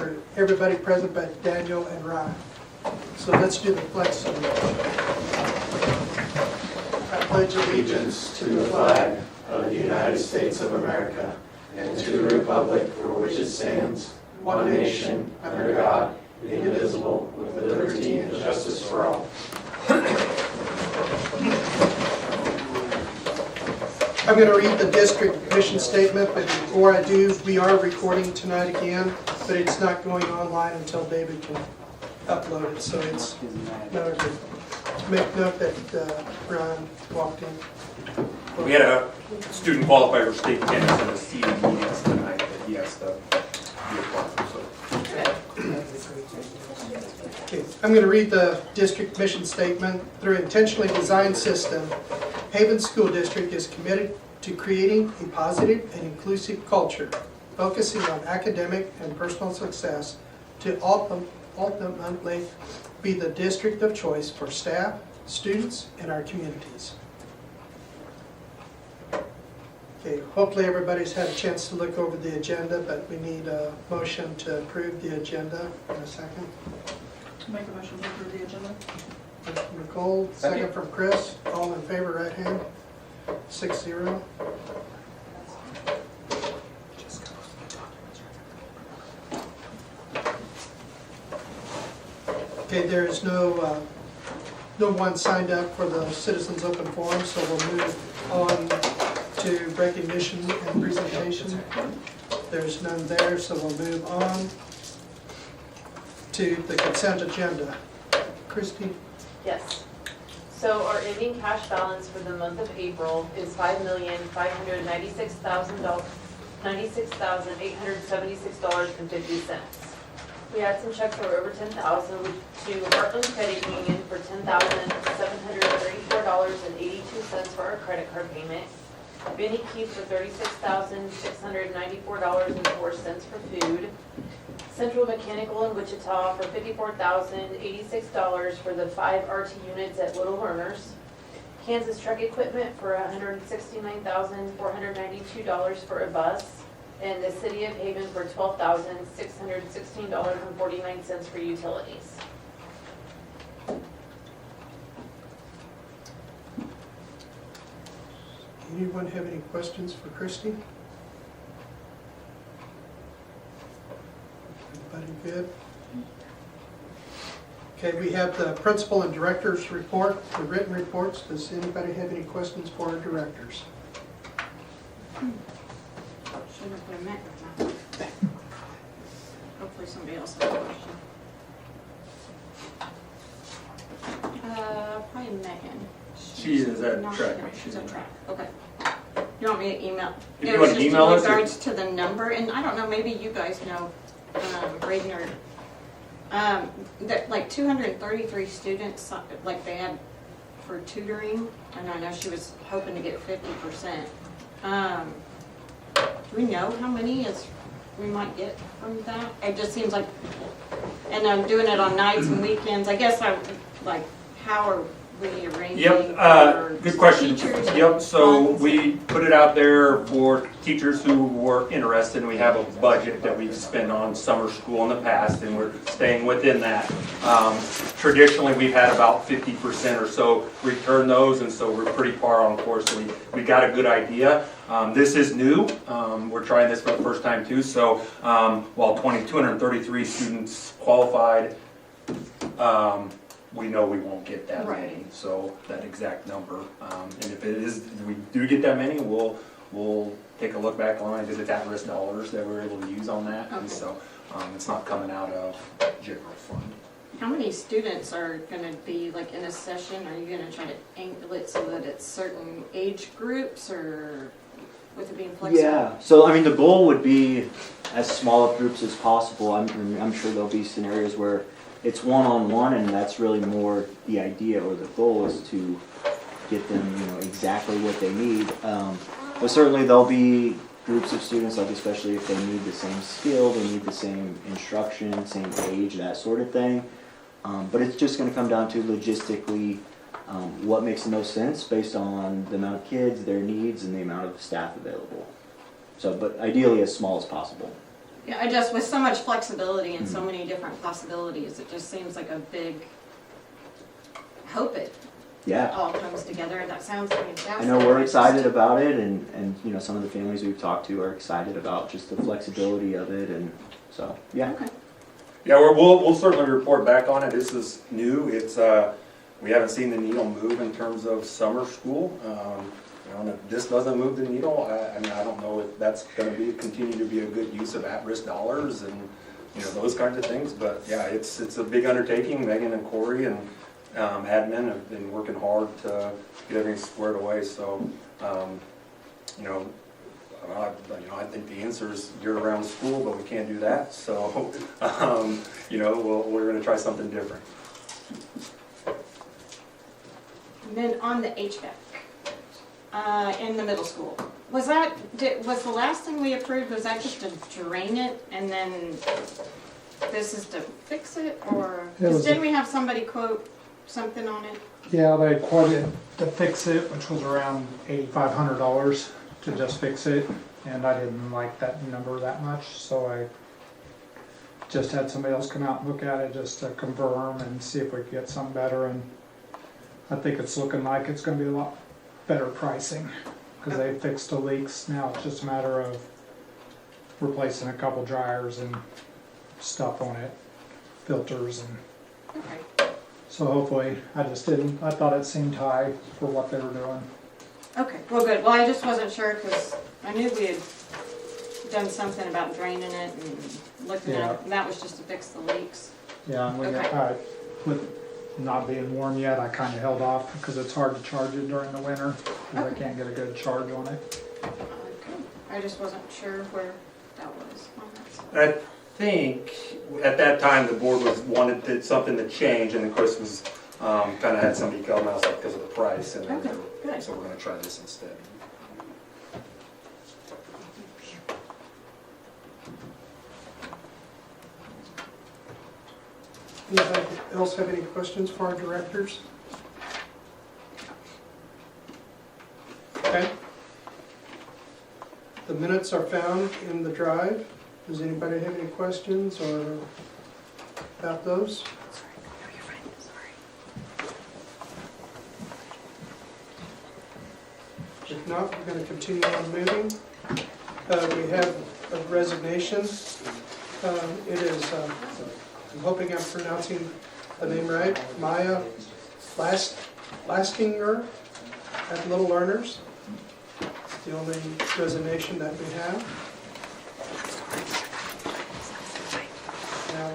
for everybody present but Daniel and Ryan. So let's do the pledge salute. I pledge Allegiance to the flag of the United States of America and to the republic for which it stands, one nation, under God, indivisible, with liberty and justice for all. I'm going to read the district mission statement, but before I do, we are recording tonight again, but it's not going online until David can upload it, so it's another good. Make note that Ron walked in. We had a student qualify for state tennis in the seating meetings tonight that he has to be a part of. Okay, I'm going to read the district mission statement. Through an intentionally designed system, Haven School District is committed to creating a positive and inclusive culture, focusing on academic and personal success to ultimately be the district of choice for staff, students, and our communities. Okay, hopefully everybody's had a chance to look over the agenda, but we need a motion to approve the agenda in a second. Make a motion to approve the agenda. From Nicole, second from Chris. All in favor, right hand. 6-0. Okay, there is no one signed up for the Citizens Open Forum, so we'll move on to recognition and presentation. There's none there, so we'll move on to the consent agenda. Christy? Yes. So our ending cash balance for the month of April is $5,596,876.50. We had some checks that were over $10,000 to Heartland Credit Union for $10,734.82 for our credit card payment. Benny Keith for $36,694.04 for food. Central Mechanical in Wichita for $54,086 for the 5 RT units at Little Learners. Kansas Truck Equipment for $169,492 for a bus. And the City of Haven for $12,616.49 for utilities. Anyone have any questions for Christy? Everybody good? Okay, we have the principal and director's report, the written reports. Does anybody have any questions for our directors? Shouldn't have put a Mac in my mouth. Hopefully somebody else has a question. Probably Megan. She is at not track. here. She's at track, okay. You want me to email? If you want to email us, in regards to the number, and I don't know, maybe you guys know, Braden or, that like 233 students, like they had for tutoring, and I know she was hoping to get 50%. Do we know how many we might get from that? It just seems like, and I'm doing it on nights and weekends. I guess I'm like, how are we arranging? Yep, for good question. teachers? Yep, so we put it out there for teachers who were interested, and we have a budget that we've spent on summer school in the past, and we're staying within that. Traditionally, we've had about 50% or so return those, and so we're pretty far on course. So we got a good idea. This is new. We're trying this for the first time too. So while 233 students qualified, we know we won't get that many. So that exact number, and if it is, if we do get that many, we'll take a look back on it because it's at-risk dollars that we're able to use on that, and so it's not coming out of general fund. How many students are going to be like in a session? Are you going to try to angle it so that it's certain age groups, or with it being flexible? Yeah, so I mean the goal would be as small of groups as possible. I'm sure there'll be scenarios where it's one-on-one, and that's really more the idea or the goal is to get them, exactly what they need. But certainly there'll be groups of students, like especially if they need the same skill, they need the same instruction, same age, that sort of thing. But it's just going to come down to logistically what makes the most sense based on the amount of kids, their needs, and the amount of staff available. So, but ideally as small as possible. Yeah, I just, with so much flexibility and so many different possibilities, it just seems like a big, hope it Yeah. all comes together. That sounds fantastic. I know we're excited about it, and you know, some of the families we've talked to are excited about just the flexibility of it, and so, yeah. Okay. Yeah, we'll certainly report back on it. This is new. It's, we haven't seen the needle move in terms of summer school. You know, and if this doesn't move the needle, I mean, I don't know if that's gonna continue to be a good use of at-risk dollars and, you know, those kinds of things. But yeah, it's a big undertaking. Megan and Corey and admin have been working hard to get everything squared away. So, you know, I think the answer is year-round school, but we can't do that. So, you know, we're going to try something different. And then on the HVAC, in the middle school, was the last thing we approved, was that just to drain it and then this is to fix it, or, didn't we have somebody quote something on it? Yeah, they quoted to fix it, which was around $8,500 to just fix it, and I didn't like that number that much, so I just had somebody else come out and look at it just to confirm and see if we could get something better, and I think it's looking like it's gonna be a lot better pricing, because they fixed the leaks. Now it's just a matter of replacing a couple dryers and stuff on it, filters, and Okay. so hopefully, I thought it seemed high for what they were doing. Okay, well, good. Well, I just wasn't sure because I knew we had done something about draining it and looking at it, and that was just to fix the leaks. Yeah, and Okay. with not being warm yet, I kinda held off because it's hard to charge it during the winter, because I Okay. can't get a good charge on it. Okay. I just wasn't sure where that was on that side. I think at that time the board wanted something to change, and of course was kind of had somebody come out because of the price, and then Okay, good. so we're going to try this instead. Anybody else have any questions for our directors? Okay. The minutes are found in the drive. Does anybody have any questions or about those? If not, we're going to continue on moving. We have a resignation. It is, I'm hoping I'm pronouncing the name right, Maya Lastinger at Little Learners. It's the only resignation that we have. Now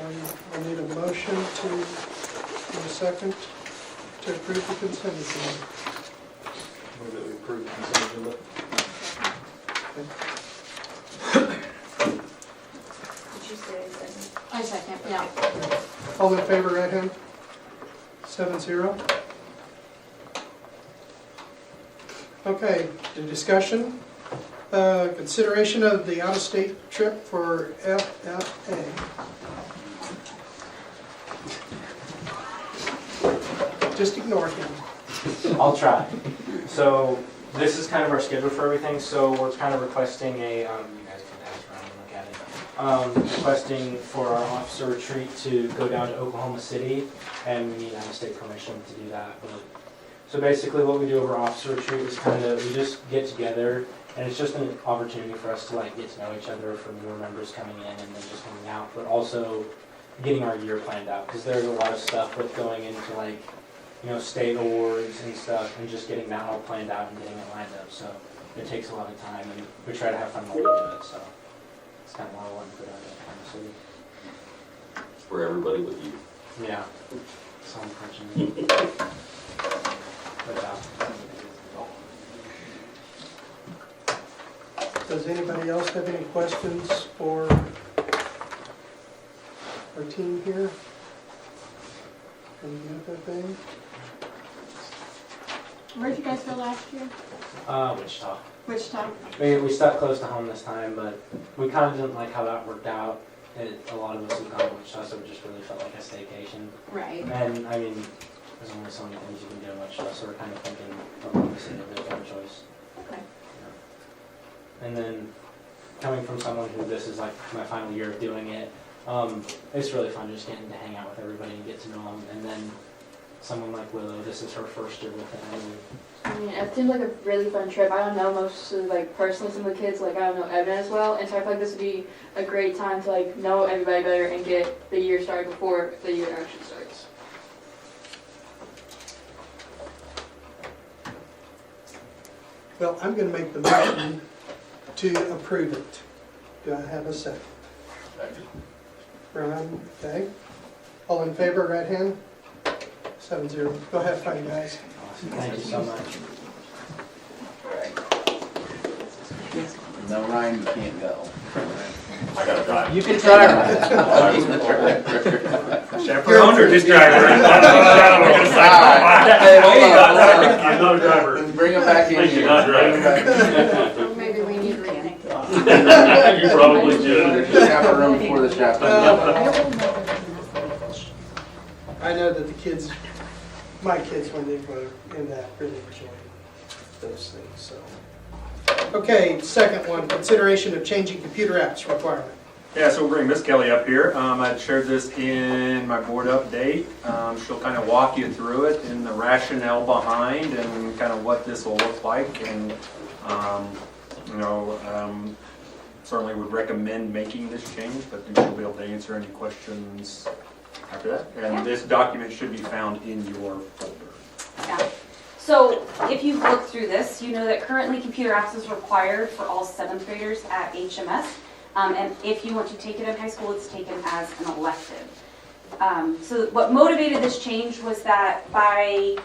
I need a motion to, in a second, to approve the consent agenda. Move that we approve the consent agenda. Did you say second? I second, yeah. All in favor, right hand? 7-0. Okay, the discussion. Consideration of the out-of-state trip for FFA. Just ignore him. I'll try. So this is kind of our schedule for everything. So we're kind of requesting a, you guys can pass around and look at it. Requesting for our officer retreat to go down to Oklahoma City, and we need out-of-state permission to do that. So basically what we do over officer retreat is kind of, we just get together, and it's just an opportunity for us to like get to know each other, for newer members coming in and then just hanging out, but also getting our year planned out, because there's a lot of stuff with going into like, you know, state awards and stuff, and just getting that all planned out and getting it lined up. So it takes a lot of time, and we try to have fun while we do it. So it's kind of why I wanted to put out that kind of city. For everybody with you. Yeah. So unfortunate. But Does anybody else have any questions for our team here? From the FFA? Where'd you guys go last year? Wichita. Wichita? We stuck close to home this time, but we kind of didn't like how that worked out. A lot of us have gone to Wichita, so it just really felt like a staycation. Right. And I mean, there's only so many things you can do in Wichita, so we're kind of thinking Oklahoma City would be a better choice. Okay. And then coming from someone who this is like my final year of doing it, it's really fun just getting to hang out with everybody and get to know them. And then someone like Willow, this is her first year with it. I mean, it seems like a really fun trip. I don't know most of, like, personally some of the kids, like, I don't know Evan as well, and so I feel like this would be a great time to, like, know everybody better and get the year started before the year actually starts. Well, I'm going to make the motion to approve it. Do I have a second? Ron, okay. All in favor, right hand? 7-0. Go have fun, guys. Thank you so much. No, Ryan, you can't go. I gotta drive. You can try. Chaperone or just driver? I'm not a driver. Bring him back in Thank you, here. not Bring him back in. Or maybe we need to rethink that. You probably should. Chaperone before the chaperone. I know that the kids, my kids, when they were in that, really enjoyed those things, so. Okay, second one, consideration of changing computer apps requirement. Yeah, so we'll bring Miss Kelly up here. I shared this in my board update. She'll kind of walk you through it and the rationale behind and kind of what this will look like. And, certainly would recommend making this change, but then she'll be able to answer any questions after that. And this document should be found in your folder. Yeah. So if you look through this, you know that currently computer apps is required for all 7th graders at HMS. And if you want to take it in high school, it's taken as an elective. So what motivated this change was that by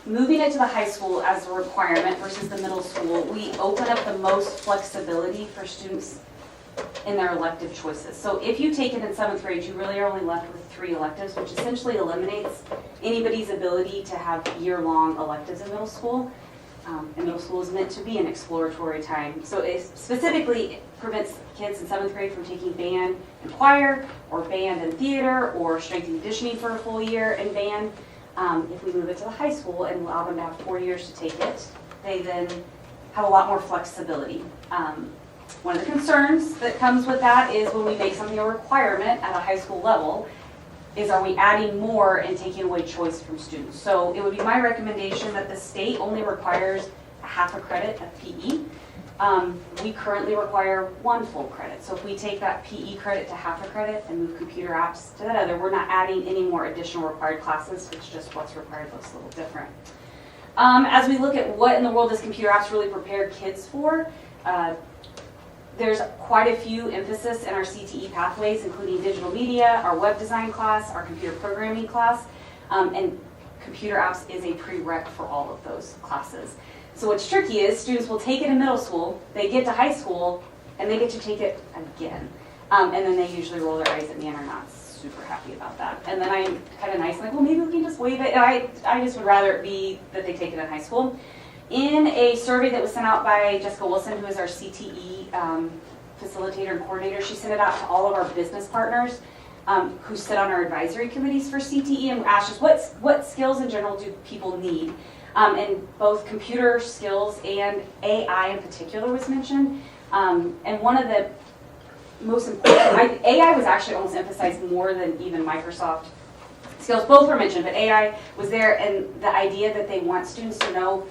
moving it to the high school as a requirement versus the middle school, we open up the most flexibility for students in their elective choices. So if you take it in 7th grade, you really are only left with 3 electives, which essentially eliminates anybody's ability to have year-long electives in middle school. And middle school is meant to be an exploratory time. So it specifically prevents kids in 7th grade from taking band and choir, or band and theater, or strength and conditioning for a full year in band. If we move it to the high school and allow them to have 4 years to take it, they then have a lot more flexibility. One of the concerns that comes with that is when we make something a requirement at a high school level, is are we adding more and taking away choice from students? So it would be my recommendation that the state only requires a half a credit of PE. We currently require 1 full credit. So if we take that PE credit to half a credit and move computer apps to that other, we're not adding any more additional required classes. It's just what's required looks a little different. As we look at what in the world does computer apps really prepare kids for, there's quite a few emphasis in our CTE pathways, including digital media, our web design class, our computer programming class, and computer apps is a prereq for all of those classes. So what's tricky is students will take it in middle school, they get to high school, and they get to take it again. And then they usually roll their eyes at me and are not super happy about that. And then I'm kind of nice, like, well, maybe we can just waive it. And I just would rather it be that they take it in high school. In a survey that was sent out by Jessica Wilson, who is our CTE facilitator and coordinator, she sent it out to all of our business partners who sit on our advisory committees for CTE, and asked us what skills in general do people need. And both computer skills and AI in particular was mentioned. And one of the most important, AI was actually almost emphasized more than even Microsoft skills. Both were mentioned, but AI was there, and the idea that they want students to know,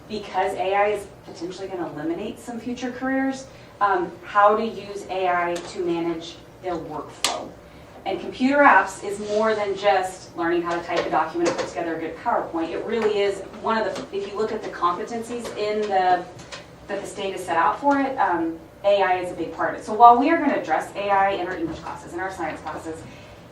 because AI is potentially going to eliminate some future careers, how to use AI to manage their workflow. And computer apps is more than just learning how to type a document and put together a good PowerPoint. It really is one of the, if you look at the competencies that the state has set out for it, AI is a big part of it. So while we are going to address AI in our English classes, in our science classes,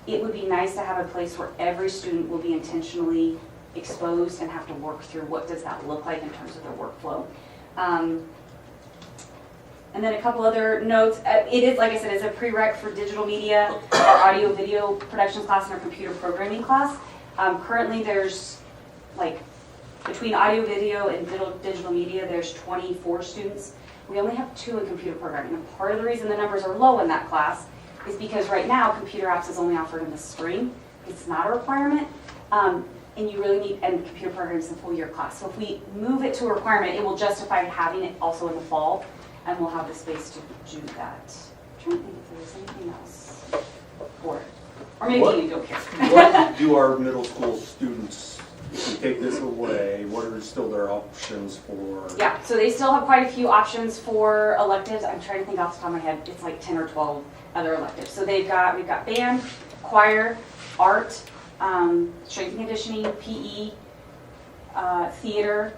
it would be nice to have a place where every student will be intentionally exposed and have to work through what does that look like in terms of their workflow. And then a couple other notes. It is, like I said, is a prereq for digital media, our audio video productions class, and our computer programming class. Currently there's, like, between audio video and digital media, there's 24 students. We only have 2 in computer programming. And part of the reason the numbers are low in that class is because right now computer apps is only offered in the spring. It's not a requirement. And you really need, and computer programming is a full year class. So if we move it to a requirement, it will justify having it also in the fall and we'll have the space to do that. I'm trying to think if there's anything else for it. Or maybe What? you don't care. What do our middle school students, if we take this away, what are still their options for? Yeah, so they still have quite a few options for electives. I'm trying to think off the top of my head, it's like 10 or 12 other electives. So we've got band, choir, art, strength and conditioning, PE, theater,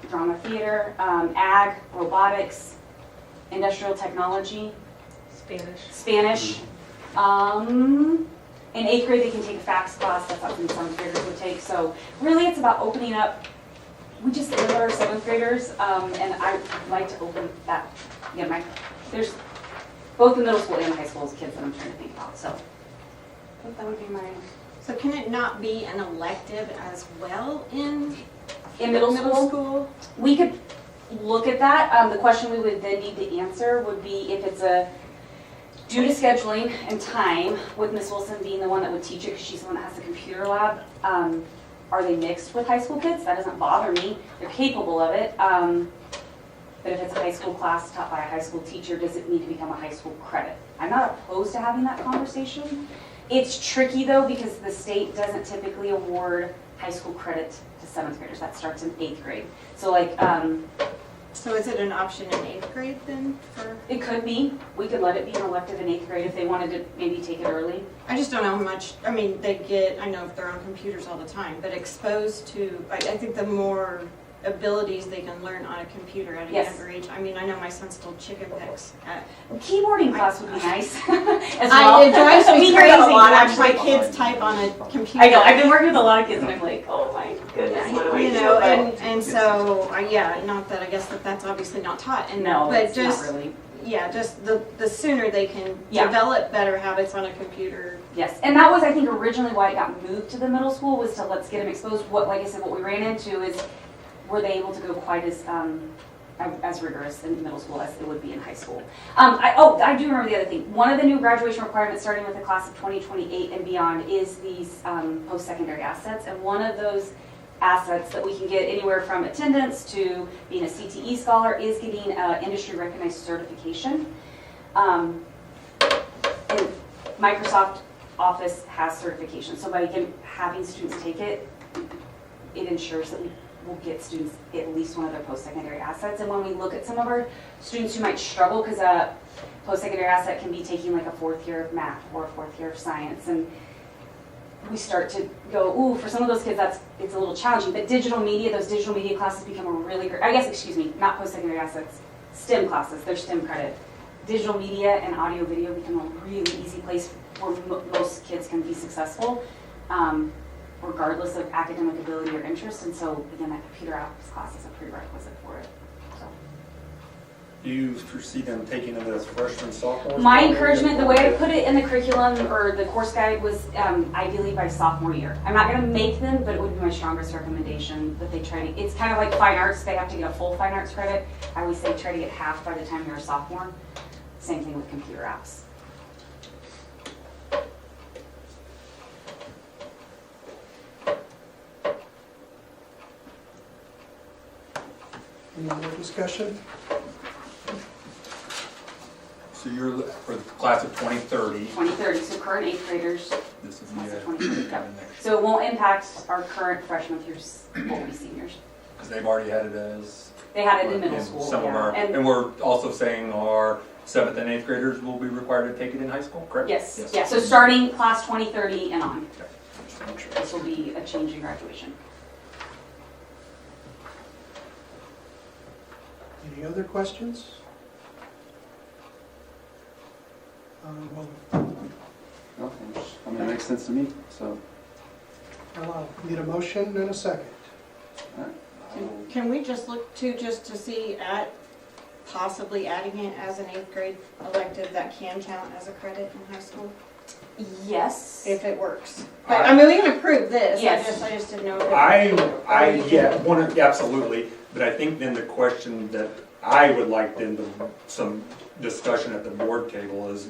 drama theater, ag, robotics, industrial technology, Spanish. In 8th grade, they can take a FACS class, that's something 7th graders would take. So really, it's about opening up. We just live our 7th graders, and I like to open that. Yeah, there's both the middle school and the high school's kids that I'm trying to think about. So I think that would be my. So can it not be an elective as well in Middle school? We could look at that. The question we would then need to answer would be if it's due to scheduling and time, with Miss Wilson being the one that would teach it because she's the one that has the computer lab, are they mixed with high school kids? That doesn't bother me. They're capable of it. But if it's a high school class taught by a high school teacher, does it need to become a high school credit? I'm not opposed to having that conversation. It's tricky though because the state doesn't typically award high school credit to 7th graders. That starts in 8th grade. So like, So is it an option in 8th grade then for? it could be. We could let it be an elective in 8th grade if they wanted to maybe take it early. I just don't know how much, I mean, they get, I know if they're on computers all the time, but exposed to, I think the more abilities they can learn on a computer at a Yes. younger age. I mean, I know my son still chicken picks at. Keyboarding class would be nice as well. It drives me Be crazy crazy, to watch actually. my kids type on a computer. I know, I've been working with a lot of kids and I'm like, oh my goodness, what do I You do? know, But and so, yeah, not that, I guess that's obviously not taught. And no, but it's just, not really. yeah, just the sooner they can Yeah. develop better habits on a computer. Yes, and that was, I think, originally why it got moved to the middle school was to let's get them exposed. What, like I said, what we ran into is, were they able to go quite as rigorous in middle school as it would be in high school? I do remember the other thing. One of the new graduation requirements, starting with the class of 2028 and beyond, is these post-secondary assets, and one of those assets that we can get anywhere from attendance to being a CTE scholar is getting industry recognized certification. And Microsoft Office has certification, so by having students take it, it ensures that we will get students at least one of their post-secondary assets. And when we look at some of our students who might struggle, because a post-secondary asset can be taking like a 4th year of math or a 4th year of science, and we start to go, ooh, for some of those kids, it's a little challenging. But digital media, those digital media classes become a really great, not post-secondary assets, STEM classes, they're STEM credit. Digital media and audio video become a really easy place where most kids can be successful, regardless of academic ability or interest. And so, again, that computer apps class is a prerequisite for it. So. Do you foresee them taking it as freshmen, sophomores? My encouragement, the way I put it in the curriculum or the course guide was ideally by sophomore year. I'm not going to make them, but it would be my strongest recommendation that they try to, it's kind of like fine arts, they have to get a full fine arts credit. I always say try to get half by the time you're a sophomore. Same thing with computer apps. Any more discussion? So you're, for the class of 2030, 2030, so current 8th graders, this is class of the, 2030. So it won't impact our current freshmen through what will be seniors. because they've already had it as. They had it in middle school, Some of yeah. our, and we're also saying our 7th and 8th graders will be required to take it in high school, correct? Yes, yeah, so starting class 2030 and on, Okay. Just to make sure. this will be a change in graduation. Any other questions? It makes sense to me, so. I'll need a motion and a second. Can we just look to see at possibly adding it as an 8th grade elective that can count as a credit in high school? Yes. If it works. But, I mean, we can approve this, Yes. I just didn't know if it. Absolutely, but I think then the question that I would like then some discussion at the board table is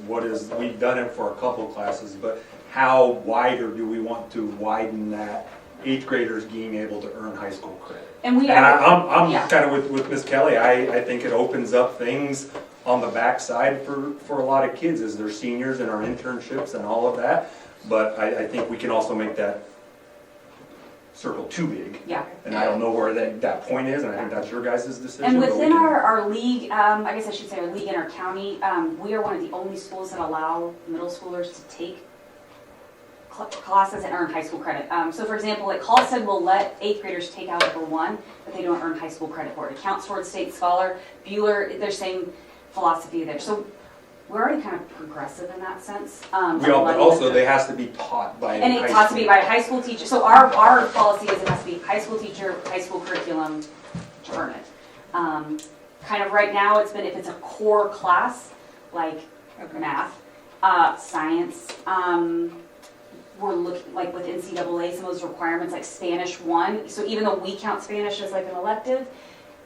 we've done it for a couple classes, but how wider do we want to widen that eighth graders being able to earn high school credit. And we And are, I'm yeah. kind of with Miss Kelly, I think it opens up things on the backside for a lot of kids as they're seniors and our internships and all of that. But I think we can also make that circle too big. Yeah. And I don't know where that point is, and I think that's your guys' decision. And but we within can- our league, I guess I should say our league in our county, we are one of the only schools that allow middle schoolers to take classes and earn high school credit. So for example, like Halstead will let eighth graders take Algebra 1, but they don't earn high school credit for it. It counts towards state scholar. Bueller, they're same philosophy there. So we're already kind of progressive in that sense. But also, they has to be taught by and it has to be by a high school teacher. So our policy is it has to be high school teacher, high school curriculum to earn it. Kind of right now, it's been if it's a core class like math, science. We're looking like with NCAA some of those requirements like Spanish 1. So even though we count Spanish as like an elective,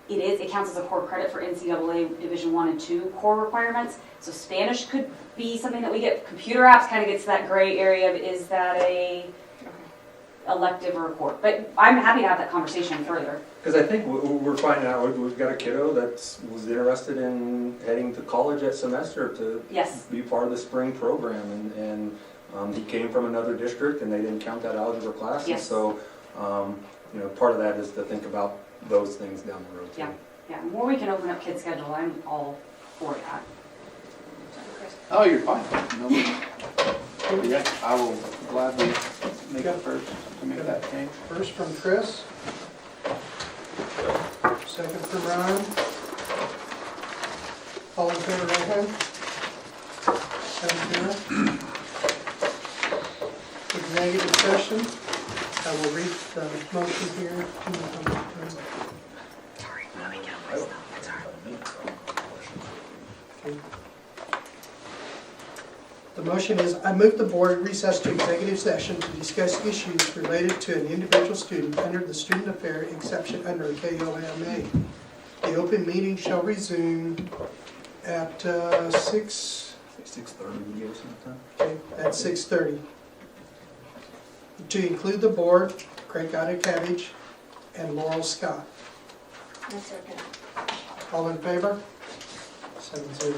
it counts as a core credit for NCAA Division 1 and 2 core requirements. So Spanish could be something that we get. Computer apps kind of gets to that gray area of is that a elective or a core? But I'm happy to have that conversation further. Because I think we're finding out we've got a kiddo that was interested in heading to college that semester to Yes. be part of the spring program, and he came from another district and they didn't count that algebra class. And Yes. so, part of that is to think about those things down the road too. Yeah. Yeah, the more we can open up kids' schedule, I'm all for that. Oh, you're fine. No, I will gladly make it first to make that change. First from Chris. Second from Ryan. All in favor, right hand. 7-0. Executive session. I will read the motion here. Okay. The motion is, I move the board recess to executive session to discuss issues related to an individual student under the student affair exception under KOMA. The open meeting shall resume at 6:30, we give us some time. okay, at 6:30. To include the board, Craig Cabbage and Laurel Scott. That's okay. All in favor? 7-0.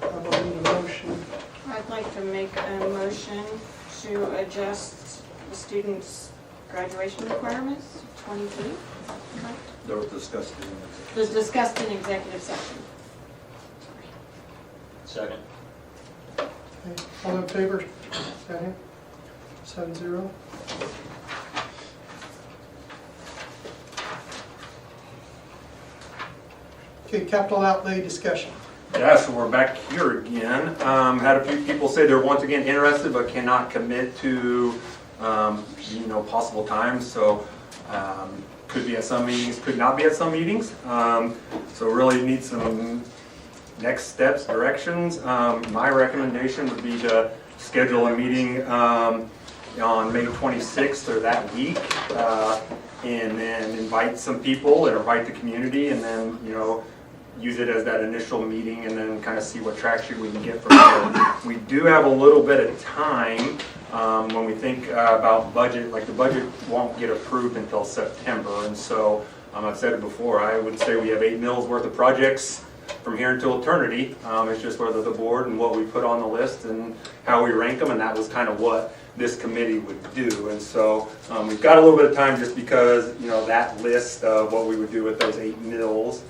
I will need a motion. I'd like to make a motion to adjust the students' graduation requirements, 23. That was discussed in Was discussed in executive session. Second. Okay, all in favor? Second. 7-0. Okay, capital outlay discussion. Yeah, so we're back here again. Had a few people say they're once again interested but cannot commit to, possible times. So could be at some meetings, could not be at some meetings. So really need some next steps, directions. My recommendation would be to schedule a meeting on May 26th or that week, and then invite some people and invite the community, and then use it as that initial meeting and then kind of see what traction we can get from there. We do have a little bit of time when we think about budget, like the budget won't get approved until September. And so I've said it before, I would say we have 8 mils worth of projects from here until eternity. It's just whether the board and what we put on the list and how we rank them, and that was kind of what this committee would do. And so we've got a little bit of time just because, that list of what we would do with those 8 mils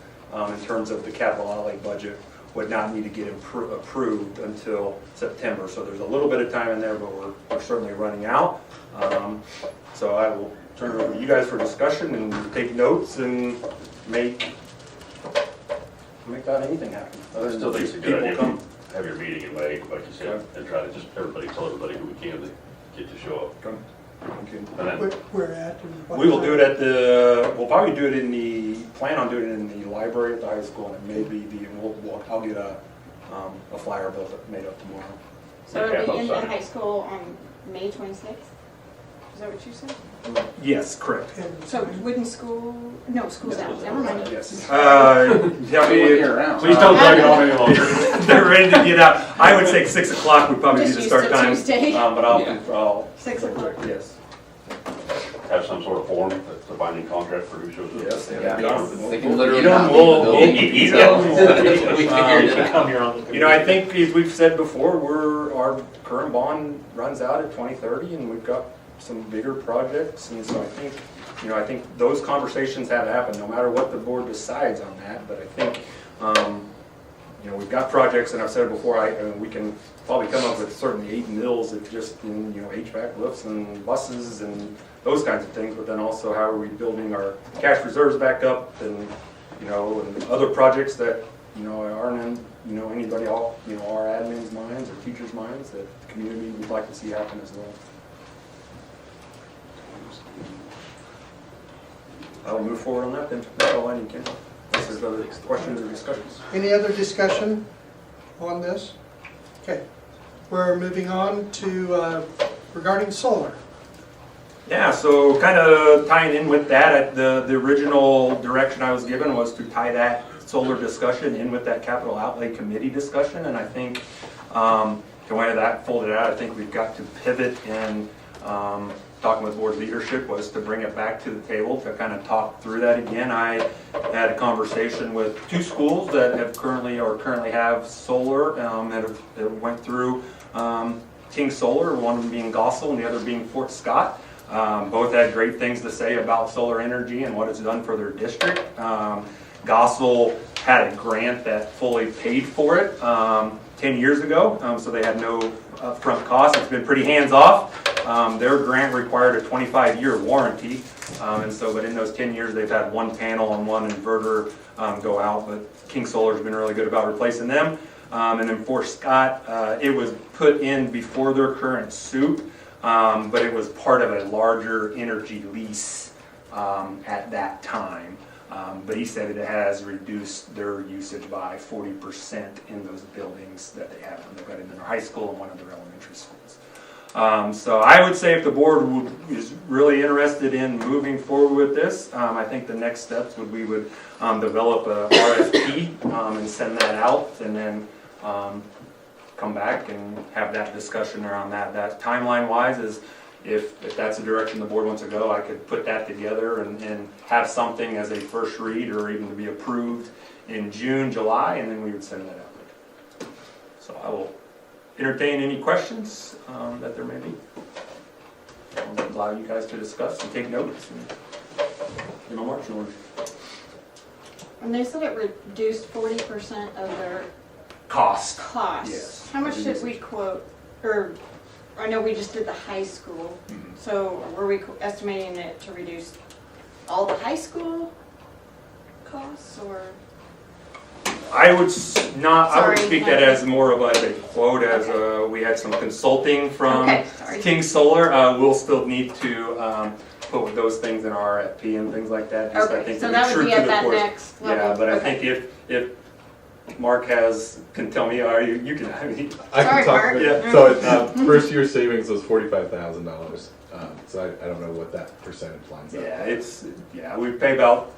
in terms of the capital outlay budget would not need to get approved until September. So there's a little bit of time in there, but we're certainly running out. So I will turn it over to you guys for discussion and take notes and make that anything happen. I still think it's a good People idea come. to have your meeting in May, like you said, and try to just tell everybody who we can to get to show up. Come. Okay. And then, Where at? and what We will time? do it we'll probably do it plan on doing it in the library at the high school, and it may be I'll get a flyer made up tomorrow. So it'll be in the high school on May 26th? Is that what you said? Yes, correct. So wouldn't school's out, never mind. Yes. Yeah, Please don't drag it on any longer. they're ready to get out. I would say 6 o'clock would probably be Just the used start to time. Tuesday. But I'll 6 o'clock. Yes. Have some sort of form that's a binding contract for who shows up. Yes. They can literally You know, not leave the we'll- building. easy. So, we figured it out. Come here on the. You know, I think as we've said before, our current bond runs out at 2030 and we've got some bigger projects. And so I think those conversations have to happen no matter what the board decides on that. But I think, we've got projects, and I've said it before, I mean, we can probably come up with certainly 8 mills if just in, HVAC lifts and buses and those kinds of things. But then also how are we building our cash reserves back up and, and other projects that, aren't in, anybody, our admin's minds or teachers' minds that the community would like to see happen as well. I'll move forward on that then. That's all I need, Ken. Unless there's other questions or discussions. Any other discussion on this? Okay, we're moving on to regarding solar. Yeah, so kind of tying in with that, the original direction I was given was to tie that solar discussion in with that capital outlay committee discussion, and I think the way that folded out, I think we've got to pivot and talking with board leadership was to bring it back to the table to kind of talk through that again. I had a conversation with 2 schools that have currently have solar that went through King Solar, one of them being Gossel and the other being Fort Scott. Both had great things to say about solar energy and what it's done for their district. Gossel had a grant that fully paid for it 10 years ago, so they had no upfront cost. It's been pretty hands-off. Their grant required a 25-year warranty, but in those 10 years they've had 1 panel and 1 inverter go out, but King Solar's been really good about replacing them. And then Fort Scott, it was put in before their current suit, but it was part of a larger energy lease at that time. But he said it has reduced their usage by 40% in those buildings that they have. They've got it in their high school and one of their elementary schools. So I would say if the board is really interested in moving forward with this, I think the next steps we would develop a RFP and send that out, and then come back and have that discussion around that. That timeline-wise is, if that's the direction the board wants to go, I could put that together and have something as a first read or even to be approved in June, July, and then we would send that out. So I will entertain any questions that there may be. I'll allow you guys to discuss and take notes and marching orders. And they said it reduced 40% of their Cost. costs. Yes. How much did we quote, or I know we just did the high school, so were we estimating it to reduce all the high school costs, or? I would not. I would Sorry. speak that as more of a quote, as we had some consulting from Okay, sorry. King Solar. We'll still need to put those things in our RFP and things like that. Just I Okay, think so to that be would true be to at the that course. next level? Yeah, but I Okay. think if Mark can tell me, or you can. I mean, I Sorry, can talk. Mark. Yeah. So first year savings was $45,000. So I don't know what that percentage lines up. we pay about.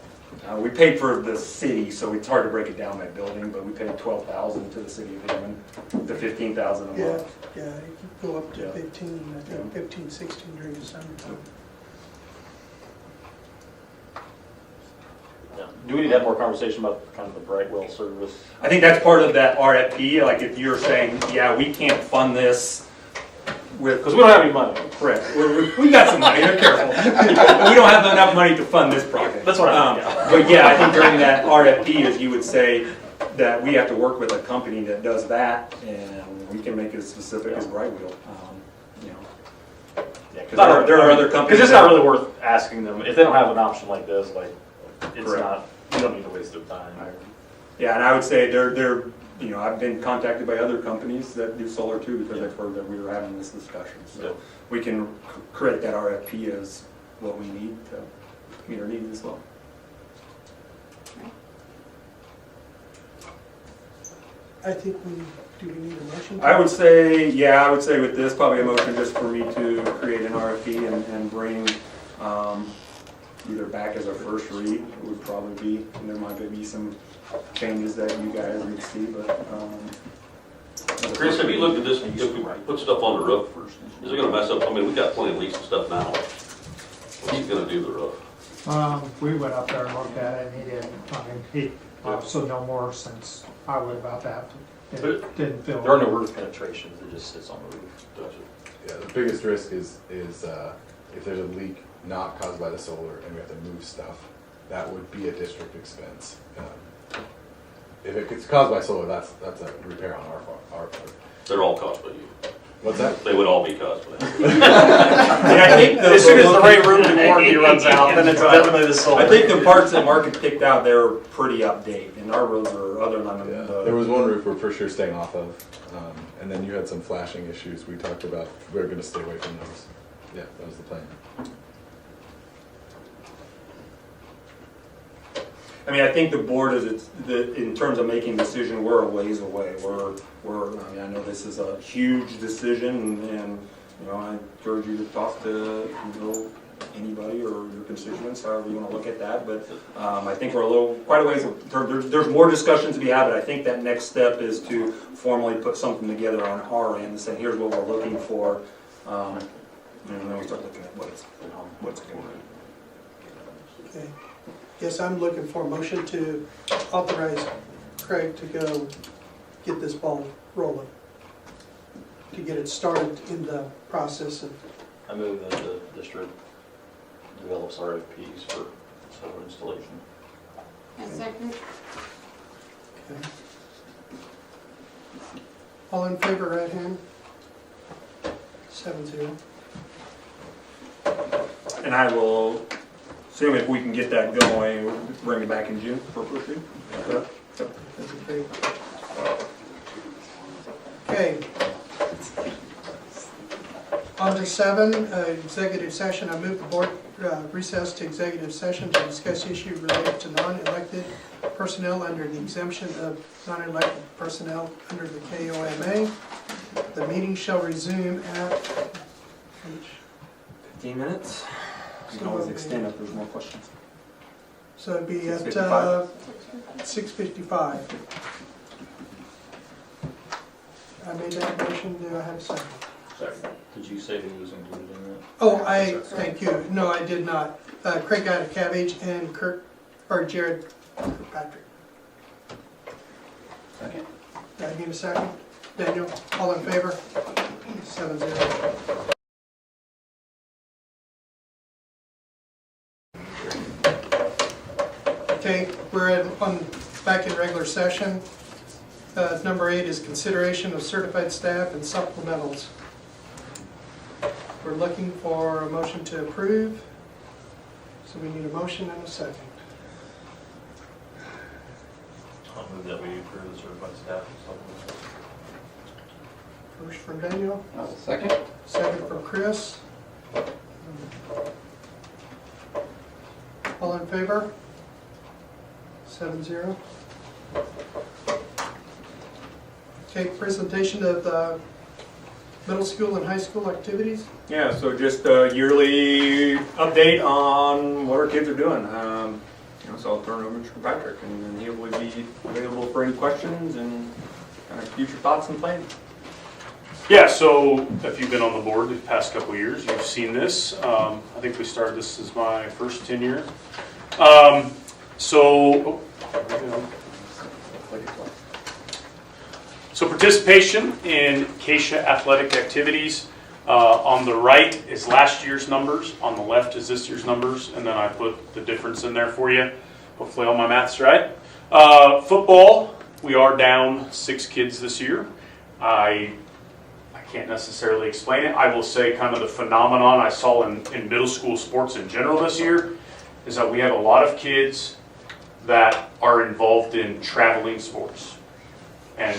We paid for the city, so it's hard to break it down by building, but we paid $12,000 to the city of Hammond, to $15,000 a month. Yeah, it could go up to Yeah. 15, I think 15, 16 during the summertime. Do we need to have more conversation about kind of the Brightwell service? I think that's part of that RFP, like if you're saying, yeah, we can't fund this with. Because we don't have any money. Correct. We got some money, they're careful. We don't have enough money to fund this project. That's what I mean, But yeah, I think during that RFP, as you would say, that we have to work with a company that does that, and we can make it as specific as Brightwheel. Because there are other companies. Because it's not really worth asking them, if they don't have an option like this, like, it's Correct. not, you don't need to waste their time. Yeah, and I would say they're I've been contacted by other companies that do solar too, because I've heard that we were having this discussion. So we can create that RFP as what we need to meet our needs as well. I think we Do we need a motion? I would say, yeah, I would say with this, probably a motion just for me to create an RFP and bring either back as a first read would probably be, and there might be some changes that you guys would see, but. Chris, have you looked at this, if we put stuff on the roof, is it gonna mess up, I mean, we got plenty of leaks and stuff now. What's gonna do the roof? We went up there and looked at it, and he didn't, he obviously know more since I would about that. It didn't feel. There are no roof penetrations, it just sits on the roof. Gotcha. Yeah, the biggest risk is if there's a leak not caused by the solar and we have to move stuff, that would be a district expense. If it gets caused by solar, that's a repair on our part. They're all caused by you. What's that? They would all be caused by you. I think As soon as the right room and warranty runs out, then it's definitely the solar. I think the parts that Mark had picked out, they were pretty update, and our roads are, other than Yeah, the. there was one roof we're for sure staying off of, and then you had some flashing issues we talked about. We're going to stay away from those. Yeah, that was the plan. I mean, I think the board is, in terms of making a decision, we're a ways away. I mean, I know this is a huge decision, and you know, I encourage you to talk to, you know, anybody or your constituents, however you want to look at that. But I think we're quite a ways. There's more discussions to be had, but I think that next step is to formally put something together on our end and say, here's what we're looking for, and then we start looking at what's going on. Okay. Yes, I'm looking for a motion to authorize Craig to go get this ball rolling, to get it started in the process of. I move that the district develops RFPs for solar installation. A second. Okay. All in favor, right hand? 7-0. And I will assume if we can get that going, we'll bring it back in June for first read. That'd be great. Okay. On to 7, executive session. I move the board recess to executive session to discuss issue related to non-elected personnel under the exemption of non-elected personnel under the KOMA. The meeting shall resume at 15 minutes. You can always extend if there's more questions. So it'd be at 6:55. I made that motion. Do I have a second? Second. Did you say who was included in that? Oh, thank you. No, I did not. Craig Cabbage and Jared Kirkpatrick. Second. I need a second. Daniel, all in favor? 7-0. Okay, we're back in regular session. Number 8 is consideration of certified staff and supplementals. We're looking for a motion to approve. So we need a motion and a second. I'll move that we approve the certified staff and supplemental. First from Daniel, Second. second from Chris. All in favor? 7-0. Okay, presentation of the middle school and high school activities. Yeah, so just a yearly update on what our kids are doing. So I'll turn it over to Mr. Patrick, and then he will be available for any questions and kind of future thoughts and plans. Yeah, so if you've been on the board the past couple of years, you've seen this. I think we started, this is my first tenure. So participation in Acacia athletic activities. On the right is last year's numbers, on the left is this year's numbers, and then I put the difference in there for you. Hopefully all my math's right. Football, we are down 6 kids this year. I can't necessarily explain it. I will say kind of the phenomenon I saw in middle school sports in general this year is that we have a lot of kids that are involved in traveling sports. And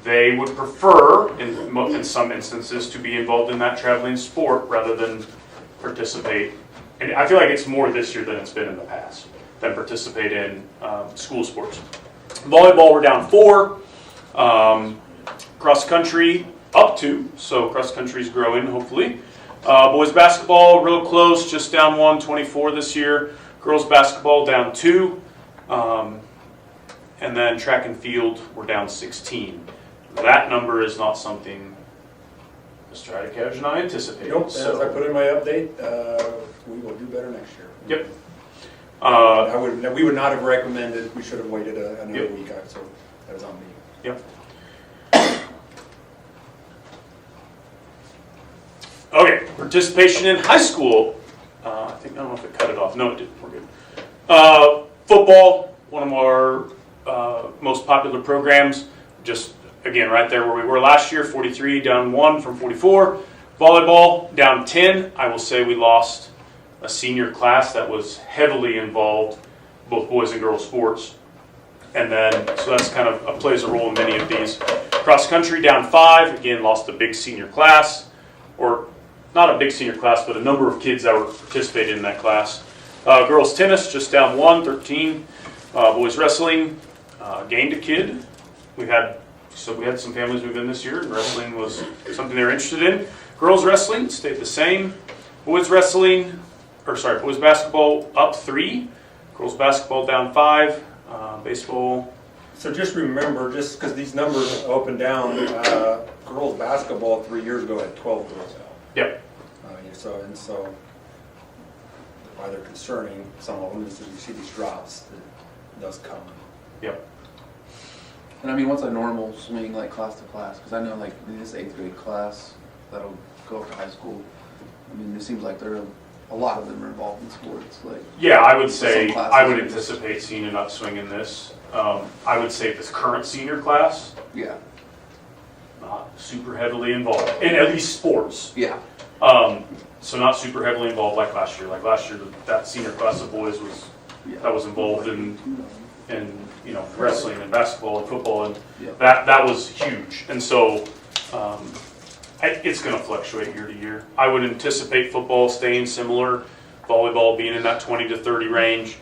they would prefer, in some instances, to be involved in that traveling sport rather than participate. And I feel like it's more this year than it's been in the past, than participate in school sports. Volleyball, we're down 4. cross country up 2, so cross country's growing hopefully. Boys basketball real close, just down 1, 24 this year. Girls basketball down 2, and then track and field we're down 16. That number is not something Mr. Idacaj and I anticipated. Nope, as I put in my update, we will do better next year. Yep. We would not have recommended, we should have waited another Yep. week, so that was on me. Yep. Okay, participation in high school. I don't know if it cut it off. No, it didn't. We're good. Football, one of our most popular programs. Just again, right there where we were last year, 43 down 1 from 44. Volleyball down 10. I will say we lost a senior class that was heavily involved, both boys and girls sports. And then, so that's kind of plays a role in many of these. Cross country down 5, again, lost a big senior class, or not a big senior class, but a number of kids that were participating in that class. Girls tennis just down 1, 13. Boys wrestling gained a kid. We had some families move in this year, and wrestling was something they were interested in. Girls wrestling stayed the same. Boys basketball up 3. Girls basketball down 5. Baseball. So just remember, just because these numbers are up and down, girls basketball 3 years ago had 12 girls out. Yep. So why they're concerning, some of them, is that you see these drops, it does come. Yep. And I mean, what's a normal swing like class to class? Because I know like in this 8th grade class that'll go up to high school, I mean, it seems like a lot of them are involved in sports. Like, Yeah, I would say, some classes I would are- anticipate seeing an upswing in this. I would say this current senior class, yeah, not super heavily involved, in at least sports. yeah, So not super heavily involved like last year. Like last year, that senior class of boys that was involved in wrestling and basketball and football, and Yeah. that was huge. And so it's going to fluctuate year to year. I would anticipate football staying similar, volleyball being in that 20 to 30 range.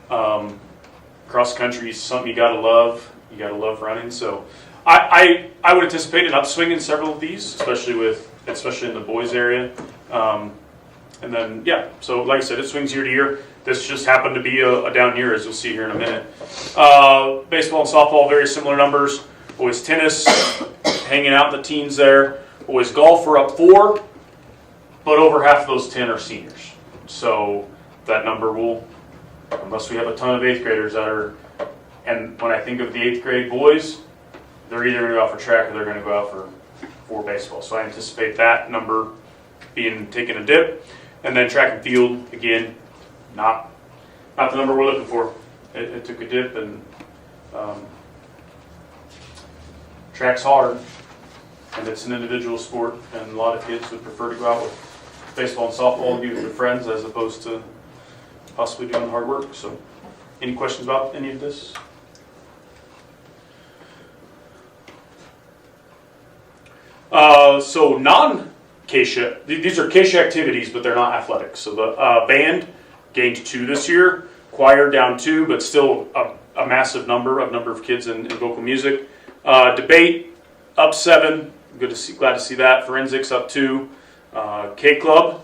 Cross country is something you gotta love. You gotta love running. So I would anticipate an upswing in several of these, especially in the boys area. And then yeah, so like I said, it swings year to year. This just happened to be a down year, as you'll see here in a minute. Baseball and softball, very similar numbers. Boys tennis, hanging out in the teens there. Boys golf are up 4, but over half of those 10 are seniors. So that number will, unless we have a ton of 8th graders that are, and when I think of the 8th grade boys, they're either going to go out for track or they're going to go out for baseball. So I anticipate that number taking a dip. And then track and field, again, not the number we're looking for. It took a dip, and track's hard, and it's an individual sport, and a lot of kids would prefer to go out with baseball and softball and be with their friends as opposed to possibly doing hard work. So any questions about any of this? So non-Keisha, these are Keisha activities, but they're not athletics. So the band gained 2 this year, choir down 2, but still a massive number of kids in vocal music. Debate up 7, glad to see that. Forensics up 2, K Club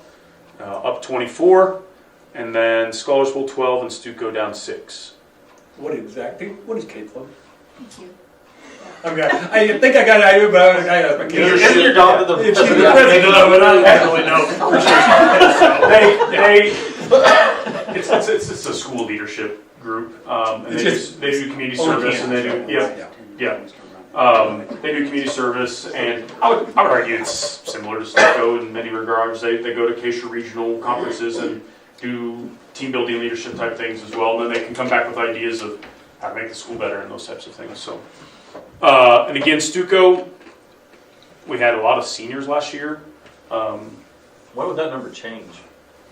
up 24, and then Scholars Bowl 12 and Stuco down 6. What is K Club? Thank you. I think I got an idea, but I asked my kids. Isn't your daughter the She's the president? president of it. I don't really know. It's a school leadership group, and they do community service, and they do they do community service, and I would argue it's similar to Stuco in many regards. They go to Keisha regional conferences and do team building leadership type things as well, and then they can come back with ideas of how to make the school better and those types of things. So, and again, Stuco, we had a lot of seniors last year. Why would that number change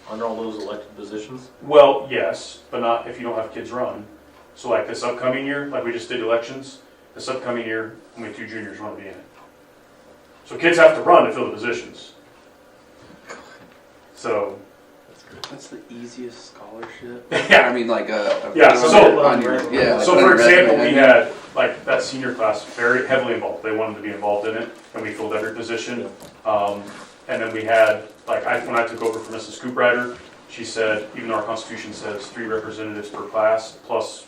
under all those elected positions? Well, yes, but not if you don't have kids run. So like this upcoming year, like we just did elections, this upcoming year, only 2 juniors want to be in it. So kids have to run to fill the positions. So. that's the easiest scholarship. Yeah. I mean, like Yeah, so for example, for example, we had like that senior class, very heavily involved. They wanted to be involved in it, and we filled every position. And then we had, like, when I took over from Mrs. Cooprider, she said, even though our Constitution says 3 representatives per class, plus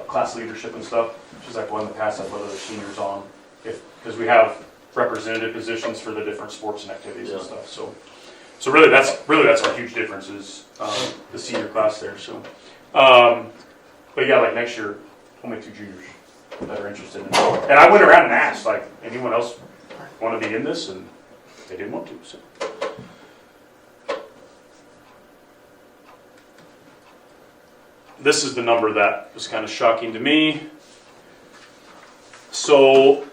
class leadership and stuff, she's like, well, in the past, I've let other seniors on, because we have representative positions for the different sports and activities and stuff. So really, that's our huge difference is the senior class there. So, but yeah, like next year, only 2 juniors that are interested in it. And I went around and asked, like, anyone else want to be in this? And they didn't want to. So. This is the number that was kind of shocking to me. So,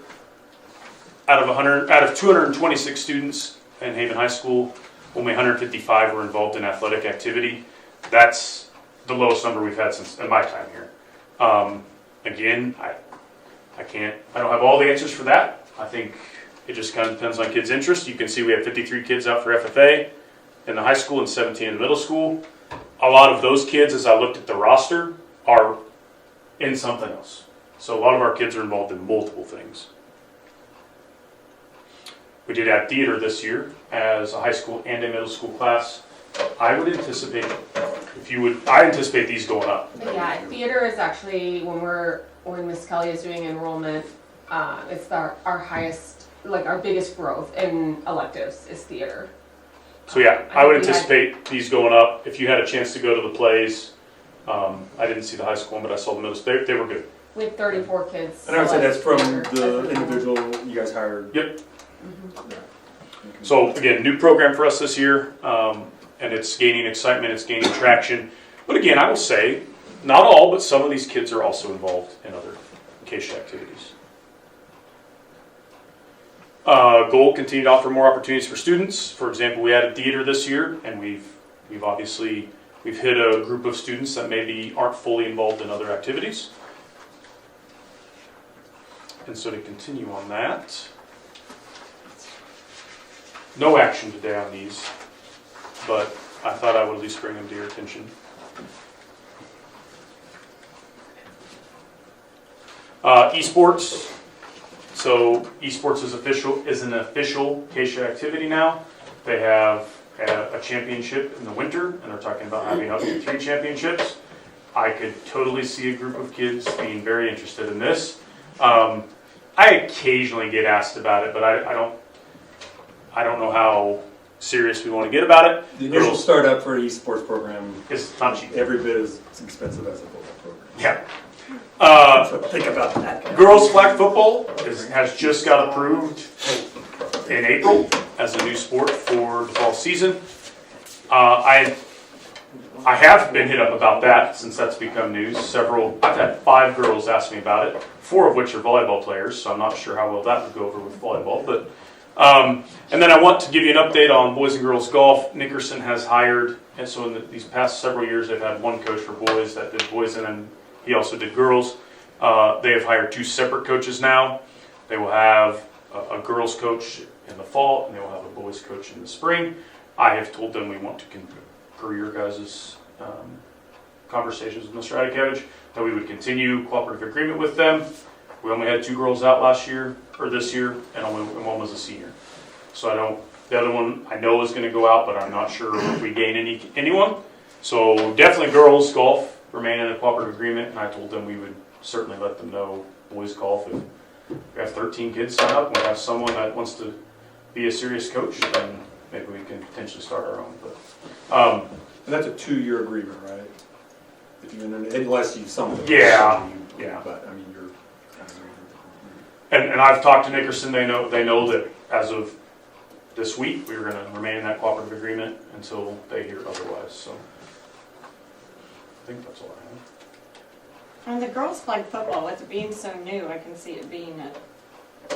out of 226 students in Haven High School, only 155 were involved in athletic activity. That's the lowest number we've had since in my time here. Again, I don't have all the answers for that. I think it just kind of depends on kids' interest. You can see we have 53 kids out for FFA in the high school and 17 in the middle school. A lot of those kids, as I looked at the roster, are in something else. So a lot of our kids are involved in multiple things. We did add theater this year as a high school and a middle school class. I would anticipate, I anticipate these going up. Yeah, theater is actually when Miss Kelly is doing enrollment, it's our highest, like our biggest growth in electives is theater. So yeah, I would anticipate these going up. If you had a chance to go to the plays, I didn't see the high school one, but I saw the middle school. They were good. We had 34 kids. And I would say that's from the individual you guys hired. Yep. So again, new program for us this year, and it's gaining excitement, it's gaining traction. But again, I will say, not all, but some of these kids are also involved in other Acacia activities. Goal, continue to offer more opportunities for students. For example, we added theater this year, and we've hit a group of students that maybe aren't fully involved in other activities. And so to continue on that, no action today on these, but I thought I would at least bring them to your attention. Esports. So esports is an official Acacia activity now. They have a championship in the winter, and they're talking about having up to 3 championships. I could totally see a group of kids being very interested in this. I occasionally get asked about it, but I don't know how serious we want to get about it. The initial startup for an esports program is not cheap. Every bit as expensive as a football program. Yeah. So think about that. Girls flag football has just got approved in April as a new sport for the fall season. I have been hit up about that since that's become news. I've had 5 girls ask me about it, 4 of which are volleyball players, so I'm not sure how well that would go over with volleyball. But and then I want to give you an update on boys and girls golf. Nickerson has hired, and so in these past several years, they've had one coach for boys that did boys, and then he also did girls. They have hired 2 separate coaches now. They will have a girls coach in the fall, and they will have a boys coach in the spring. I have told them we want to per your guys' conversations with Mr. Adekevich, that we would continue cooperative agreement with them. We only had 2 girls out this year, and one was a senior. So the other one I know is going to go out, but I'm not sure if we gain anyone. So definitely girls golf remain in a cooperative agreement, and I told them we would certainly let them know boys golf. If we have 13 kids sign up and we have someone that wants to be a serious coach, then maybe we can potentially start our own. But and that's a 2-year agreement, right? If you unless you something. Yeah. But I mean, you're. And I've talked to Nickerson. They know that as of this week, we're going to remain in that cooperative agreement until they hear otherwise. So I think that's all I have. And the girls flag football, with it being so new, I can see it being an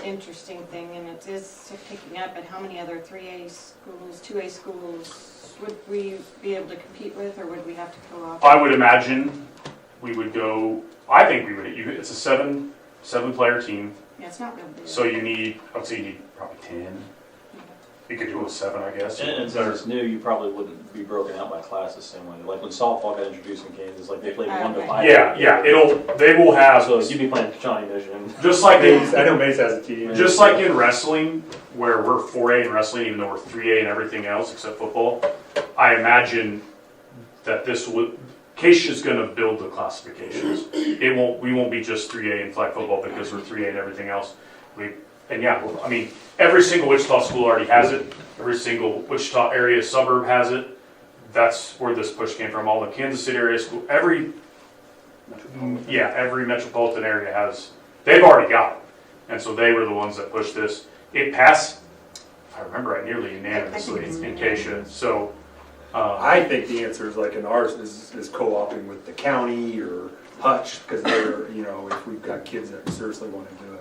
interesting thing, and it is picking up. And how many other 3A schools, 2A schools would we be able to compete with, or would we have to co-op? I would imagine we would go. I think we would. It's a 7-player team. Yeah, it's not real big. So I would say you need probably 10. You could do a 7, I guess. And since it's new, you probably wouldn't be broken out by class the same way. Like when softball got introduced in Kansas, like they played 1 to 5. Yeah, they will have. So you'd be playing Shawnee Mission. Just like I know Mace has a team. Just like in wrestling, where we're 4A in wrestling, even though we're 3A and everything else except football, I imagine that Keisha's going to build the classifications. We won't be just 3A in flag football because we're 3A and everything else. Every single Wichita school already has it. Every single Wichita area suburb has it. That's where this push came from. All the Kansas City area school, every metropolitan area has. They've already got it, and so they were the ones that pushed this. It passed, if I remember right, nearly unanimously in Keisha. So I think the answer is like in ours is co-oping with the county or Hutch, because they're, if we've got kids that seriously want to do it,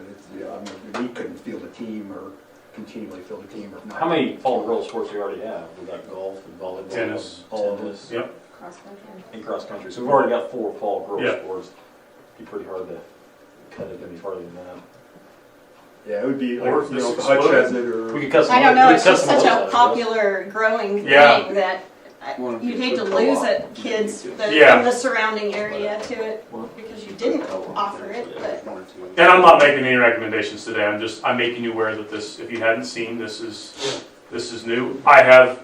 we couldn't field a team or continually field a team. How many fall girls sports do you already have? We've got golf, and volleyball, tennis, tennis, yep, Cross country. and cross country. So we've already got 4 fall girls Yeah. sports. It'd be pretty hard to cut it any farther than that. Yeah, it would be like, Or if just the Hutch split it. has it, or We could cut some. I don't know, we it's could cut just some such of a those, popular growing Yeah. thing that you'd hate to lose it, kids that Yeah. in the surrounding area to it, because you didn't offer it, but. And I'm not making any recommendations today. I'm making you aware that this, if you hadn't seen, this is new. I have,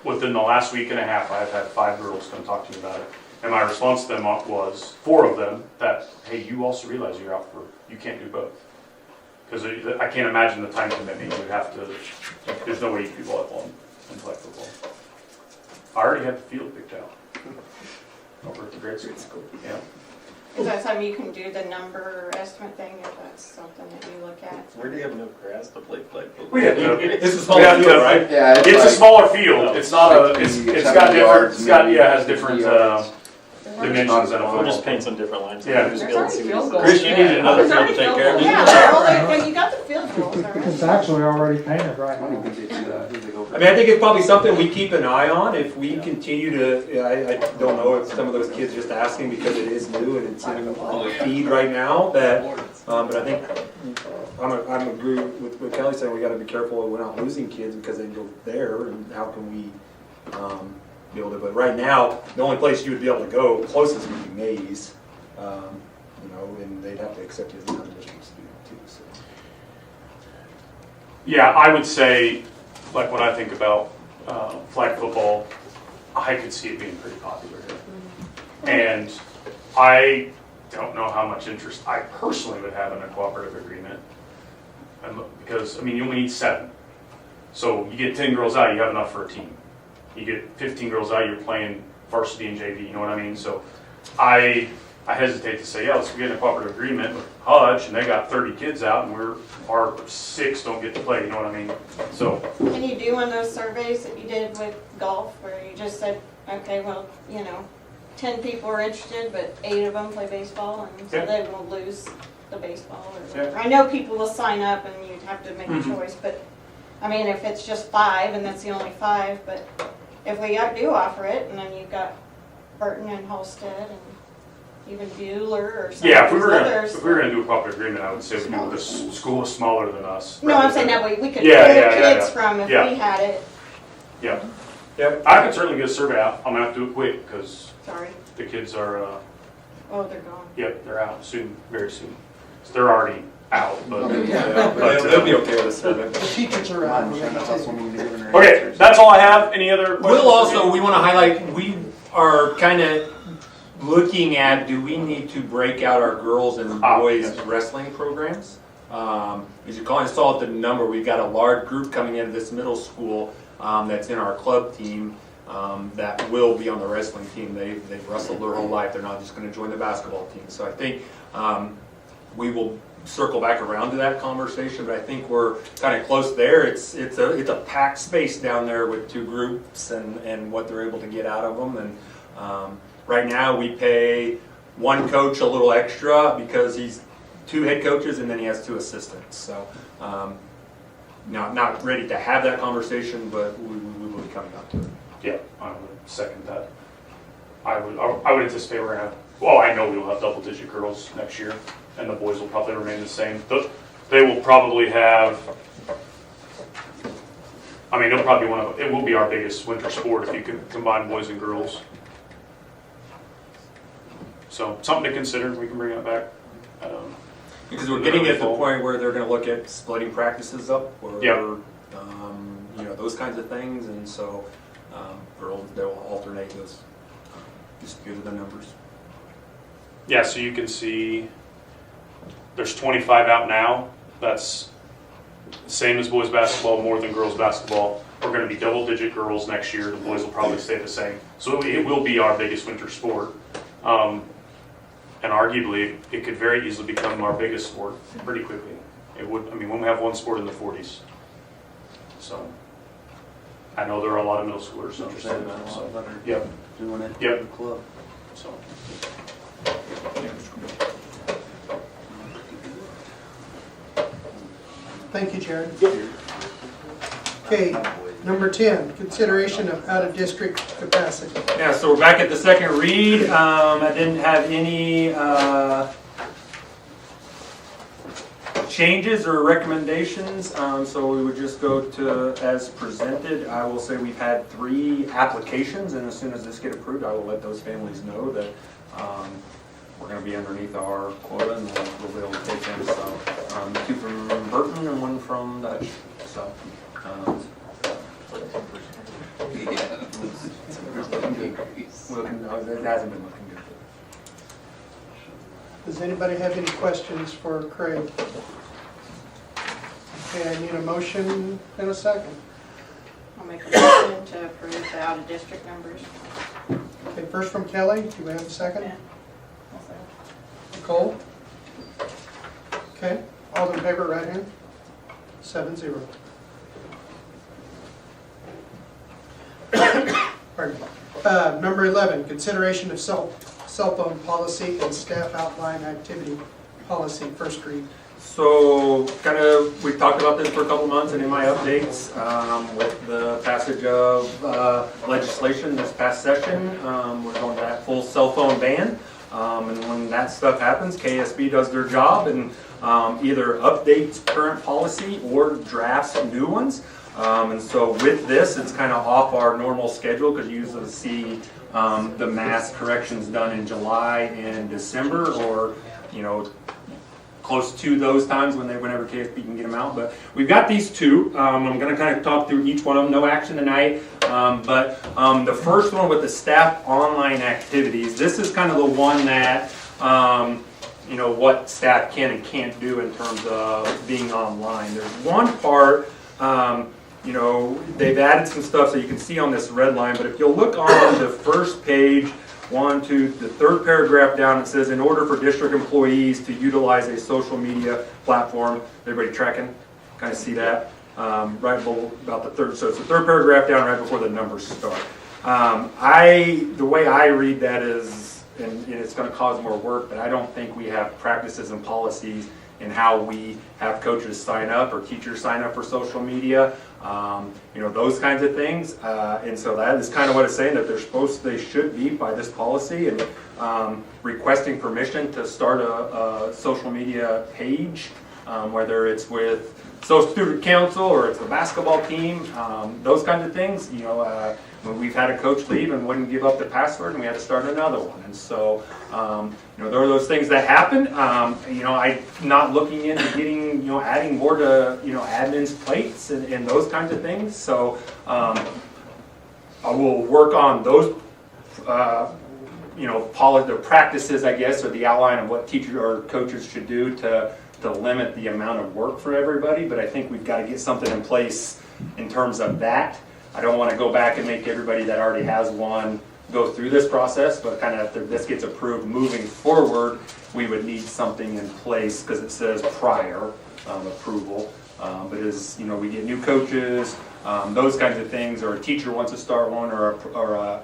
within the last week and a half, I've had 5 girls come talk to me about it. And my response to them was, 4 of them, that, hey, you also realize you can't do both. Because I can't imagine the time commitment you would have to, there's no way you could do volleyball and flag football. I already have the field picked out. Over at the grade school. Yeah. Is that something you can do, the number estimate thing, if that's something that you look at? Where do you have enough grass to play flag football? it's a smaller field, right? Yeah, It's a smaller field. It's not a. It's got different. It's got has different dimensions than a We'll just football. paint some different lines. Yeah. Just There's build already series. field goals. Chris, you need another field to take care of. Yeah, well, you got the field goals already. It's actually already painted right now. I think it's probably something we keep an eye on if we continue to, I don't know if some of those kids just asking because it is new and it's in the feed right now, but I think I'm agree with what Kelly said, we gotta be careful we're not losing kids because they go there, and how can we be able to, but right now, the only place you would be able to go closest would be Mays, and they'd have to accept you as a non-district student too, so. Yeah, I would say, like when I think about flag football, I could see it being pretty popular here. And I don't know how much interest I personally would have in a cooperative agreement. Because, you only need 7. So you get 10 girls out, you have enough for a team. You get 15 girls out, you're playing varsity and JV, you know what I mean? So I hesitate to say, yeah, let's get in a cooperative agreement with Hutch, and they got 30 kids out, and our 6 don't get to play, you know what I mean? So. Can you do one of those surveys that you did with golf, where you just said, okay, well, 10 people are interested, but 8 of them play baseball, and so they will lose the baseball or whatever. I know people will sign up and you'd have to make a choice, but, if it's just 5 and that's the only 5, but if we do offer it, and then you've got Burton and Holstead and even Bueller or some Yeah, of these others. if we were gonna do a cooperative agreement, I would say we do with a school smaller than us. No, I'm saying that way we could pull Yeah. kids from if Yeah. we had it. Yeah. I could certainly get a survey out. I'm gonna have to do it quick, because Sorry. the kids are, Oh, they're gone. yep, they're out soon, very soon. So they're already out, but. They'll be okay with this survey. The teachers are out. Okay, that's all I have. Any other questions? We want to highlight, we are kind of looking at, do we need to break out our girls and boys wrestling programs? As you saw at the number, we've got a large group coming into this middle school that's in our club team that will be on the wrestling team. They've wrestled their whole life. They're not just going to join the basketball team. So I think we will circle back around to that conversation, but I think we're kind of close there. It's a packed space down there with 2 groups and what they're able to get out of them. And right now we pay 1 coach a little extra because he's 2 head coaches and then he has 2 assistants. So not ready to have that conversation, but we will be coming up to it. Yeah, I would second that. I would anticipate we're gonna have, I know we will have double-digit girls next year, and the boys will probably remain the same. They will probably have I mean, it'll probably be it will be our biggest winter sport if you could combine boys and girls. So something to consider. We can bring that back. Because we're getting at the point where they're going to look at splitting practices up, or you know, those kinds of things, and so they'll alternate those just due to the numbers. Yeah, so you can see there's 25 out now. That's same as boys basketball, more than girls basketball. We're going to be double-digit girls next year. The boys will probably stay the same. So it will be our biggest winter sport. And arguably, it could very easily become our biggest sport pretty quickly. It would. I mean, when we have one sport in the 40s. So I know there are a lot of middle schoolers interested in that. So yep, Doing it. Yep. in the club. so. Thank you, Jared. Okay, number 10, consideration of out-of-district capacity. Yeah, so we're back at the second read. I didn't have any changes or recommendations, so we would just go to as presented. I will say we've had 3 applications, and as soon as this get approved, I will let those families know that we're going to be underneath our quota, and we'll be able to take them. So 2 from Burton and 1 from Dutch. So. It hasn't been looking good. Does anybody have any questions for Craig? Okay, I need a motion and a second. I'll make a motion to approve the out-of-district numbers. Okay, first from Kelly, do we have a second? Yeah. Nicole? Okay, all in favor, right hand? 7-0. Pardon. Number 11, consideration of cell phone policy and staff outline activity policy, first read. So we've talked about this for a couple months, and in my updates, with the passage of legislation this past session, we're going to that full cell phone ban. And when that stuff happens, KSB does their job and either updates current policy or drafts new ones. And so with this, it's kind of off our normal schedule, because you usually see the mass corrections done in July and December, or close to those times whenever KSB can get them out. But we've got these 2. I'm going to kind of talk through each one of them. No action tonight. But the first one with the staff online activities, this is kind of the one that what staff can and can't do in terms of being online. There's one part. They've added some stuff so you can see on this red line, but if you'll look on the first page, the 3rd paragraph down, it says, in order for district employees to utilize a social media platform. Everybody tracking? Kind of see that? Right below about the 3rd, so it's the 3rd paragraph down right before the numbers start. The way I read that is, and it's going to cause more work, but I don't think we have practices and policies in how we have coaches sign up or teachers sign up for social media, those kinds of things. And so that is kind of what it's saying, that they should be by this policy, and requesting permission to start a social media page, whether it's with social student council or it's the basketball team, those kinds of things. We've had a coach leave and wouldn't give up the password, and we had to start another one. And so, there are those things that happen. I'm not looking into getting, adding more to, admin's plates and those kinds of things. So, I will work on those, the practices, I guess, or the outline of what teachers or coaches should do to limit the amount of work for everybody. But I think we've got to get something in place in terms of that. I don't want to go back and make everybody that already has one go through this process, but kind of if this gets approved moving forward, we would need something in place, because it says prior approval. But as we get new coaches, those kinds of things, or a teacher wants to start one, or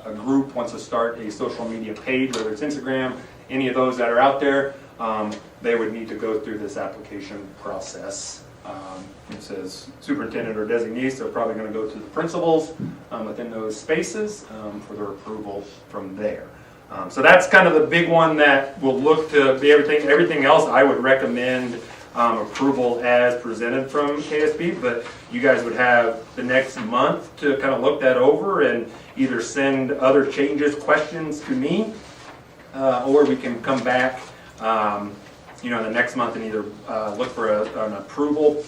a group wants to start a social media page, whether it's Instagram, any of those that are out there, they would need to go through this application process. It says superintendent or designee, so probably going to go to the principals within those spaces for their approval from there. So that's kind of the big one that will look to be everything. Everything else I would recommend approval as presented from KSB, but you guys would have the next month to kind of look that over and either send other changes, questions to me, or we can come back, the next month and either look for an approval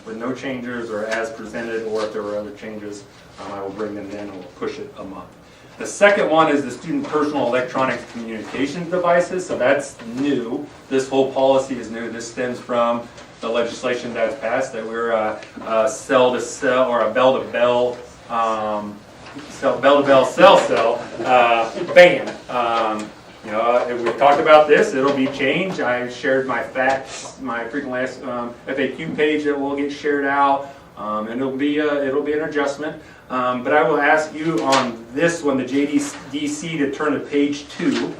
with no changes or as presented, or if there were other changes, I will bring them in and we'll push it a month. The second one is the student personal electronic communications devices, so that's new. This whole policy is new. This stems from the legislation that's passed that we're a cell-to-cell or a bell-to-bell cell ban. We've talked about this. It'll be changed. I shared my facts, my frequently asked FAQ page that will get shared out, and it'll be an adjustment. But I will ask you on this one, the JDC, to turn to page 2.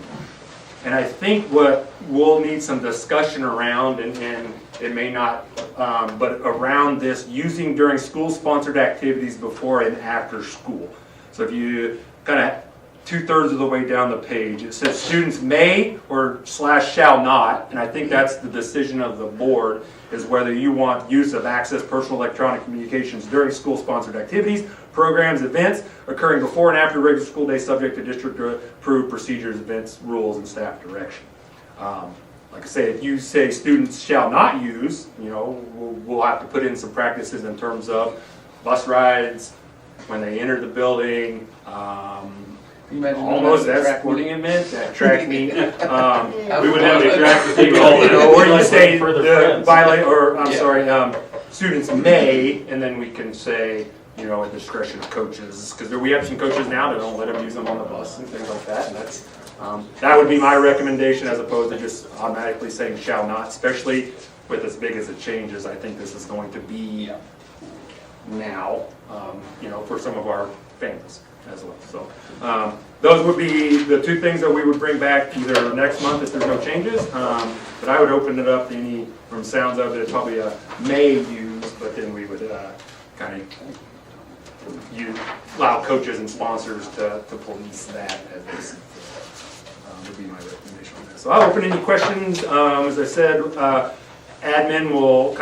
And I think what we'll need some discussion around, and it may not, but around this using during school-sponsored activities before and after school. So if you kind of 2/3 of the way down the page, it says students may or /shall not, and I think that's the decision of the board, is whether you want use of access personal electronic communications during school-sponsored activities, programs, events occurring before and after regular school day, subject to district-approved procedures, events, rules, and staff direction. Like I say, if you say students shall not use, we'll have to put in some practices in terms of bus rides, when they enter the building, almost that sporting event, that track meet. We would have a track meet, or you say students may, and then we can say, at discretion of coaches, because we have some coaches now that don't let them use them on the bus and things like that, and that's that would be my recommendation as opposed to just automatically saying shall not, especially with as big as it changes. I think this is going to be now, for some of our families as well. So those would be the two things that we would bring back either next month if there's no changes. But I would open it up to any, from sounds of it, it's probably a may use, but then we would kind of allow coaches and sponsors to police that as they see fit. Would be my recommendation on that. So I'll open any questions. As I said, admin will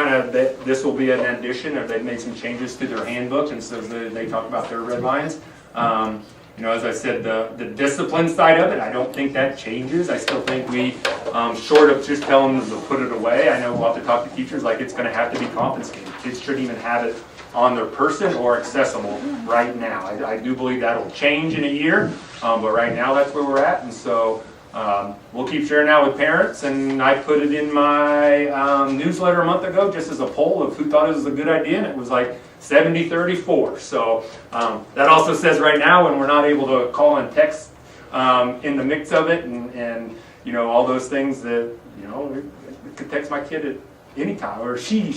this will be an addition, or they've made some changes to their handbook, and so they talk about their red lines. As I said, the discipline side of it, I don't think that changes. I still think we, short of just telling them to put it away, I know we'll have to talk to teachers like it's going to have to be confiscated. Kids shouldn't even have it on their person or accessible right now. I do believe that'll change in a year, but right now that's where we're at, and so we'll keep sharing that with parents, and I put it in my newsletter a month ago just as a poll of who thought it was a good idea, and it was like 70-34. So that also says right now when we're not able to call and text in the mix of it, and all those things that I could text my kid at any time, or she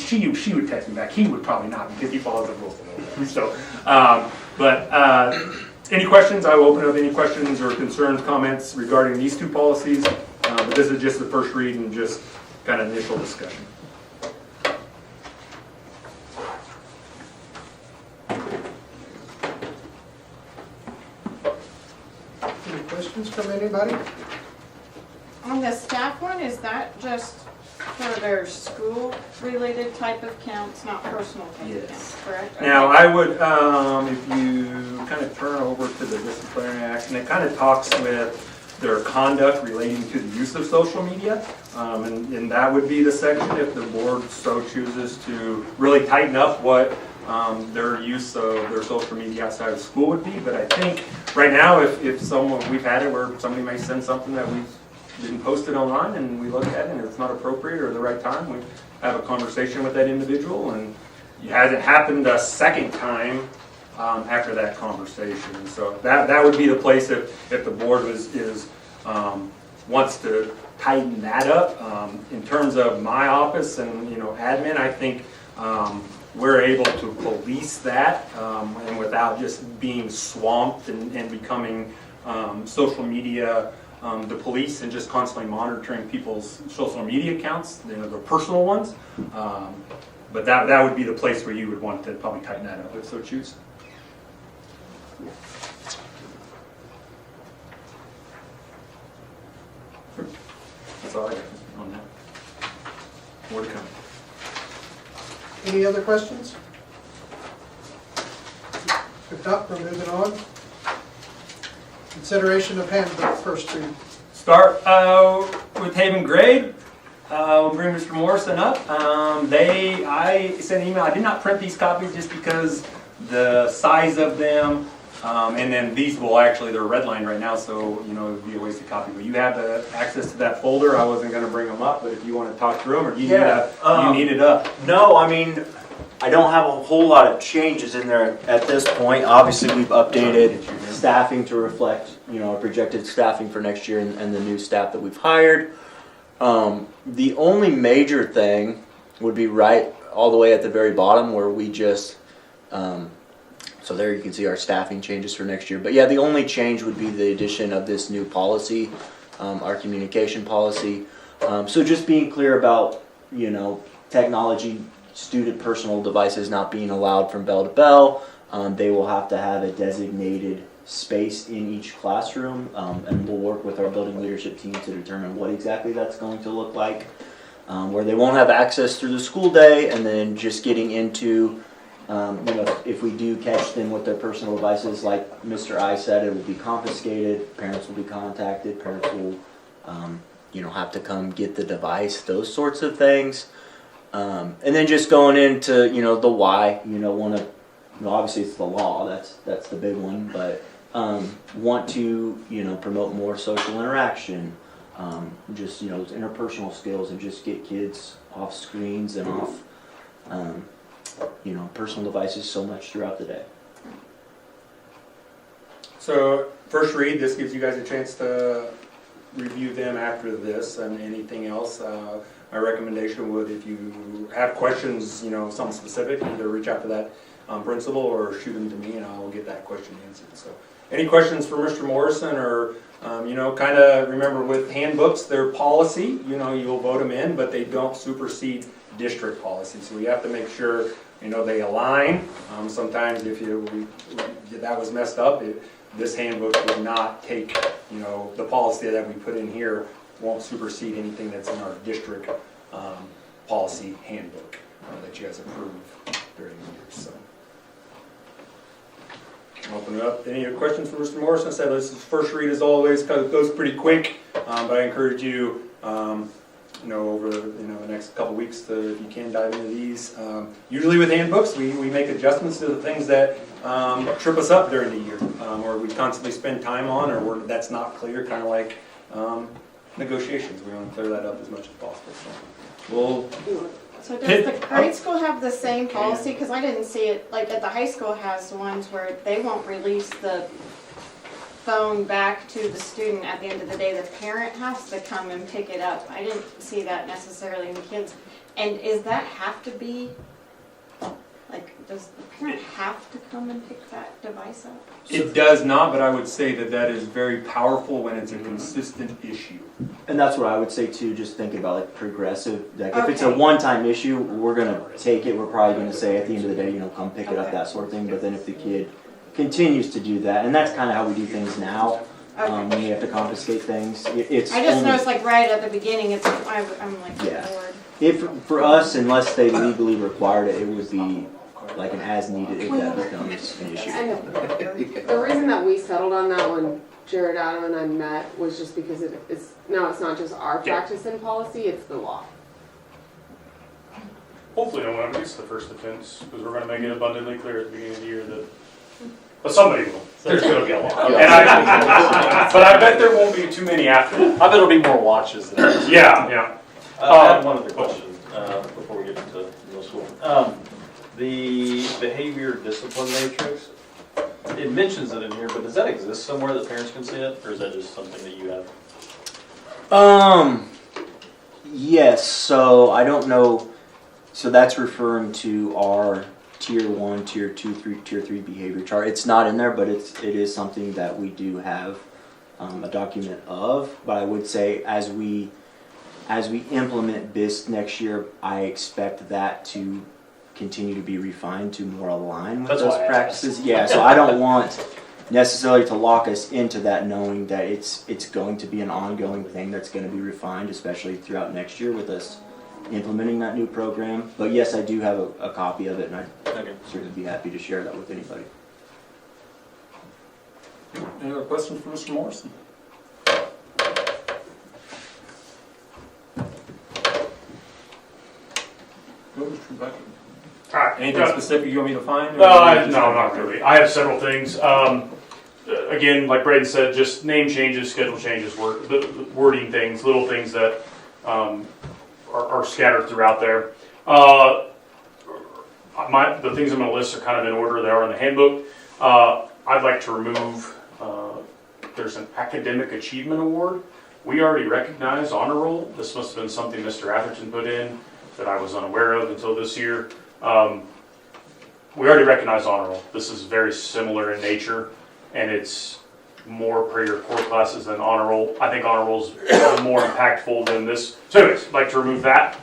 would text me back. He would probably not because he follows the rules a little bit. So, any questions? I will open up any questions or concerns, comments regarding these two policies. But this is just the first read and just kind of initial discussion. Any questions from anybody? On the staff one, is that just for their school-related type of counts, not personal type of counts, correct? Now, I would, if you kind of turn over to the disciplinary act, and it kind of talks with their conduct relating to the use of social media, and that would be the section if the board so chooses to really tighten up what their use of their social media outside of school would be. But I think right now, if we've had it where somebody may send something that we didn't post it online and we look at it and it's not appropriate or the right time, we have a conversation with that individual, and it hasn't happened a second time after that conversation. So that would be the place if the board wants to tighten that up. In terms of my office and admin, I think we're able to police that and without just being swamped and becoming social media the police and just constantly monitoring people's social media accounts, their personal ones. But that would be the place where you would want to probably tighten that up if so choose. That's all I got on that. more to come. Any other questions? If not, we're moving on. Consideration of handbook, first read. Start with Haven Grade. We'll bring Mr. Morrison up. I sent an email. I did not print these copies just because the size of them, and then these will actually, they're redlined right now, so it would be a waste of copy. But you have the access to that folder. I wasn't going to bring them up, but if you want to talk through them, or you need it up. No, I mean, I don't have a whole lot of changes in there at this point. Obviously, we've updated staffing to reflect, our projected staffing for next year and the new staff that we've hired. The only major thing would be right all the way at the very bottom where we just, so there you can see our staffing changes for next year. But yeah, the only change would be the addition of this new policy, our communication policy. So just being clear about, technology, student personal devices not being allowed from bell to bell. They will have to have a designated space in each classroom, and we'll work with our building leadership team to determine what exactly that's going to look like, where they won't have access through the school day, and then just getting into, if we do catch them with their personal devices, like Mr. I said, it will be confiscated, parents will be contacted, parents will, have to come get the device, those sorts of things. And then just going into, the why, obviously it's the law, that's the big one, but want to, promote more social interaction, just, interpersonal skills, and just get kids off screens and off, personal devices so much throughout the day. So first read, this gives you guys a chance to review them after this, and anything else. My recommendation would, if you have questions, something specific, either reach out to that principal or shoot them to me and I will get that question answered. So any questions for Mr. Morrison, or kind of remember with handbooks, they're policy, you'll vote them in, but they don't supersede district policy. So we have to make sure, they align. Sometimes if that was messed up, this handbook would not take, the policy that we put in here won't supersede anything that's in our district policy handbook that you guys approve during the year. So, open it up. Any other questions for Mr. Morrison? I said this is first read as always, because it goes pretty quick, but I encourage you, over the next couple weeks to, if you can, dive into these. Usually with handbooks, we make adjustments to the things that trip us up during the year, or we constantly spend time on, or that's not clear, kind of like negotiations. We want to clear that up as much as possible. So does the grade school have the same policy? Because I didn't see it, like at the high school has ones where they won't release the phone back to the student at the end of the day. The parent has to come and pick it up. I didn't see that necessarily in the kids. And does that have to be, does the parent have to come and pick that device up? It does not, but I would say that is very powerful when it's a consistent issue. And that's what I would say too, just thinking about progressive, if it's a one-time issue, we're gonna take it, we're probably gonna say at the end of the day, come pick it up, that sort of thing, but then if the kid continues to do that, and that's kind of how we do things now, when we have to confiscate things, it's I just noticed right at the beginning, I'm like, yeah. Lord. If, for us, unless they legally required it, it would be like an as needed if that becomes an issue. The reason that we settled on that when Jared, Adam, and I met was just because it's not just our practice and policy, it's the law. Hopefully no one gets the first offense, because we're going to make it abundantly clear at the beginning of the year that, but somebody will. There's going to be a law. But I bet there won't be too many after that. I bet it'll be more watches than that. Yeah. I have one other question before we get into middle school. The behavior discipline matrix, it mentions it in here, but does that exist somewhere that parents can see it, or is that just something that you have? Yes, so I don't know, so that's referring to our tier 1, tier 2, tier 3 behavior chart. It's not in there, but it is something that we do have a document of, but I would say as we implement BISC next year, I expect that to continue to be refined to more align with those practices. Yeah, so I don't want necessarily to lock us into that, knowing that it's going to be an ongoing thing that's going to be refined, especially throughout next year with us implementing that new program. But yes, I do have a copy of it, and I'd Okay. certainly be happy to share that with anybody. Any other questions for Mr. Morrison? Go, Mr. Becker. All right. Anything specific you want me to find? No, not really. I have several things. Again, like Braden said, just name changes, schedule changes, wording things, little things that are scattered throughout there. The things I'm going to list are kind of in order they are in the handbook. I'd like to remove, there's an academic achievement award. We already recognize honor roll. This must have been something Mr. Atherton put in that I was unaware of until this year. We already recognize honor roll. This is very similar in nature, and it's more per your core classes than honor roll. I think honor roll is more impactful than this. So anyways, I'd like to remove that.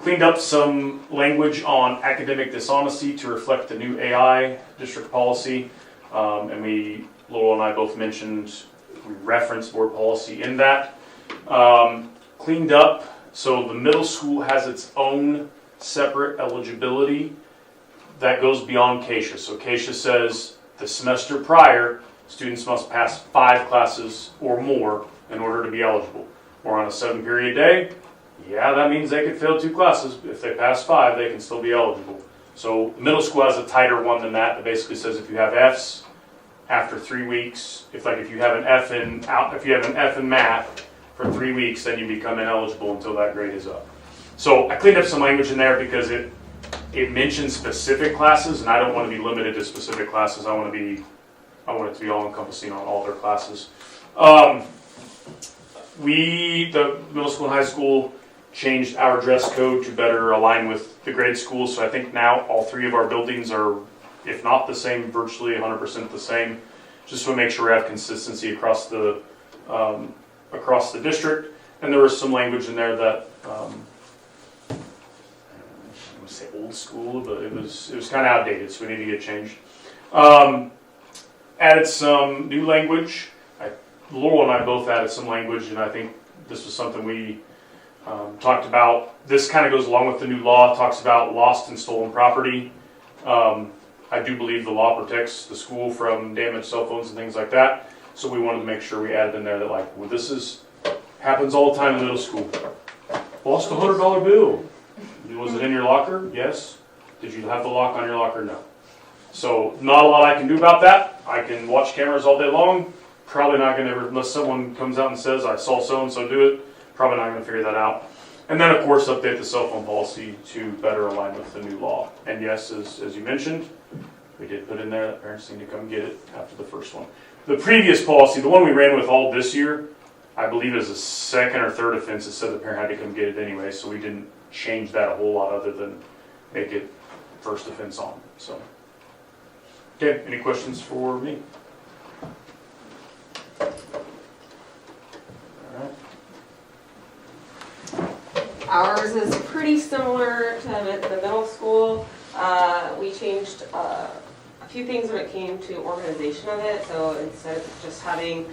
Cleaned up some language on academic dishonesty to reflect the new AI district policy. And Lowell and I both mentioned, we referenced board policy in that. Cleaned up, so the middle school has its own separate eligibility that goes beyond CASHA. So CASHA says the semester prior, students must pass 5 classes or more in order to be eligible. Or on a 7-period day, yeah, that means they could fail 2 classes. If they pass 5, they can still be eligible. So middle school has a tighter one than that. That basically says if you have Fs after 3 weeks, if you have an F in math for 3 weeks, then you become ineligible until that grade is up. So I cleaned up some language in there because it mentions specific classes, and I don't want to be limited to specific classes. I want it to be all encompassing on all their classes. The middle school and high school changed our dress code to better align with the grade school. So I think now all 3 of our buildings are, if not the same, virtually 100% the same. Just to make sure we have consistency across the district. And there was some language in there that I would say old school, but it was kind of outdated, so we need to get changed. Added some new language. Laurel and I both added some language, and I think this was something we talked about. This kind of goes along with the new law. It talks about lost and stolen property. I do believe the law protects the school from damaged cell phones and things like that. So we wanted to make sure we added in there that happens all the time in middle school. Lost a $100 bill. Was it in your locker? Yes. Did you have the lock on your locker? No. So not a lot I can do about that. I can watch cameras all day long. Probably not going to, unless someone comes out and says, I saw so-and-so do it, probably not going to figure that out. And then, of course, update the cell phone policy to better align with the new law. And yes, as you mentioned, we did put in there that parents need to come get it after the first one. The previous policy, the one we ran with all this year, I believe is a 2nd or 3rd offense. It said the parent had to come get it anyway, so we didn't change that a whole lot other than make it 1st offense on. So, okay, any questions for me? Ours is pretty similar to the middle school. We changed a few things when it came to organization of it. So instead of just having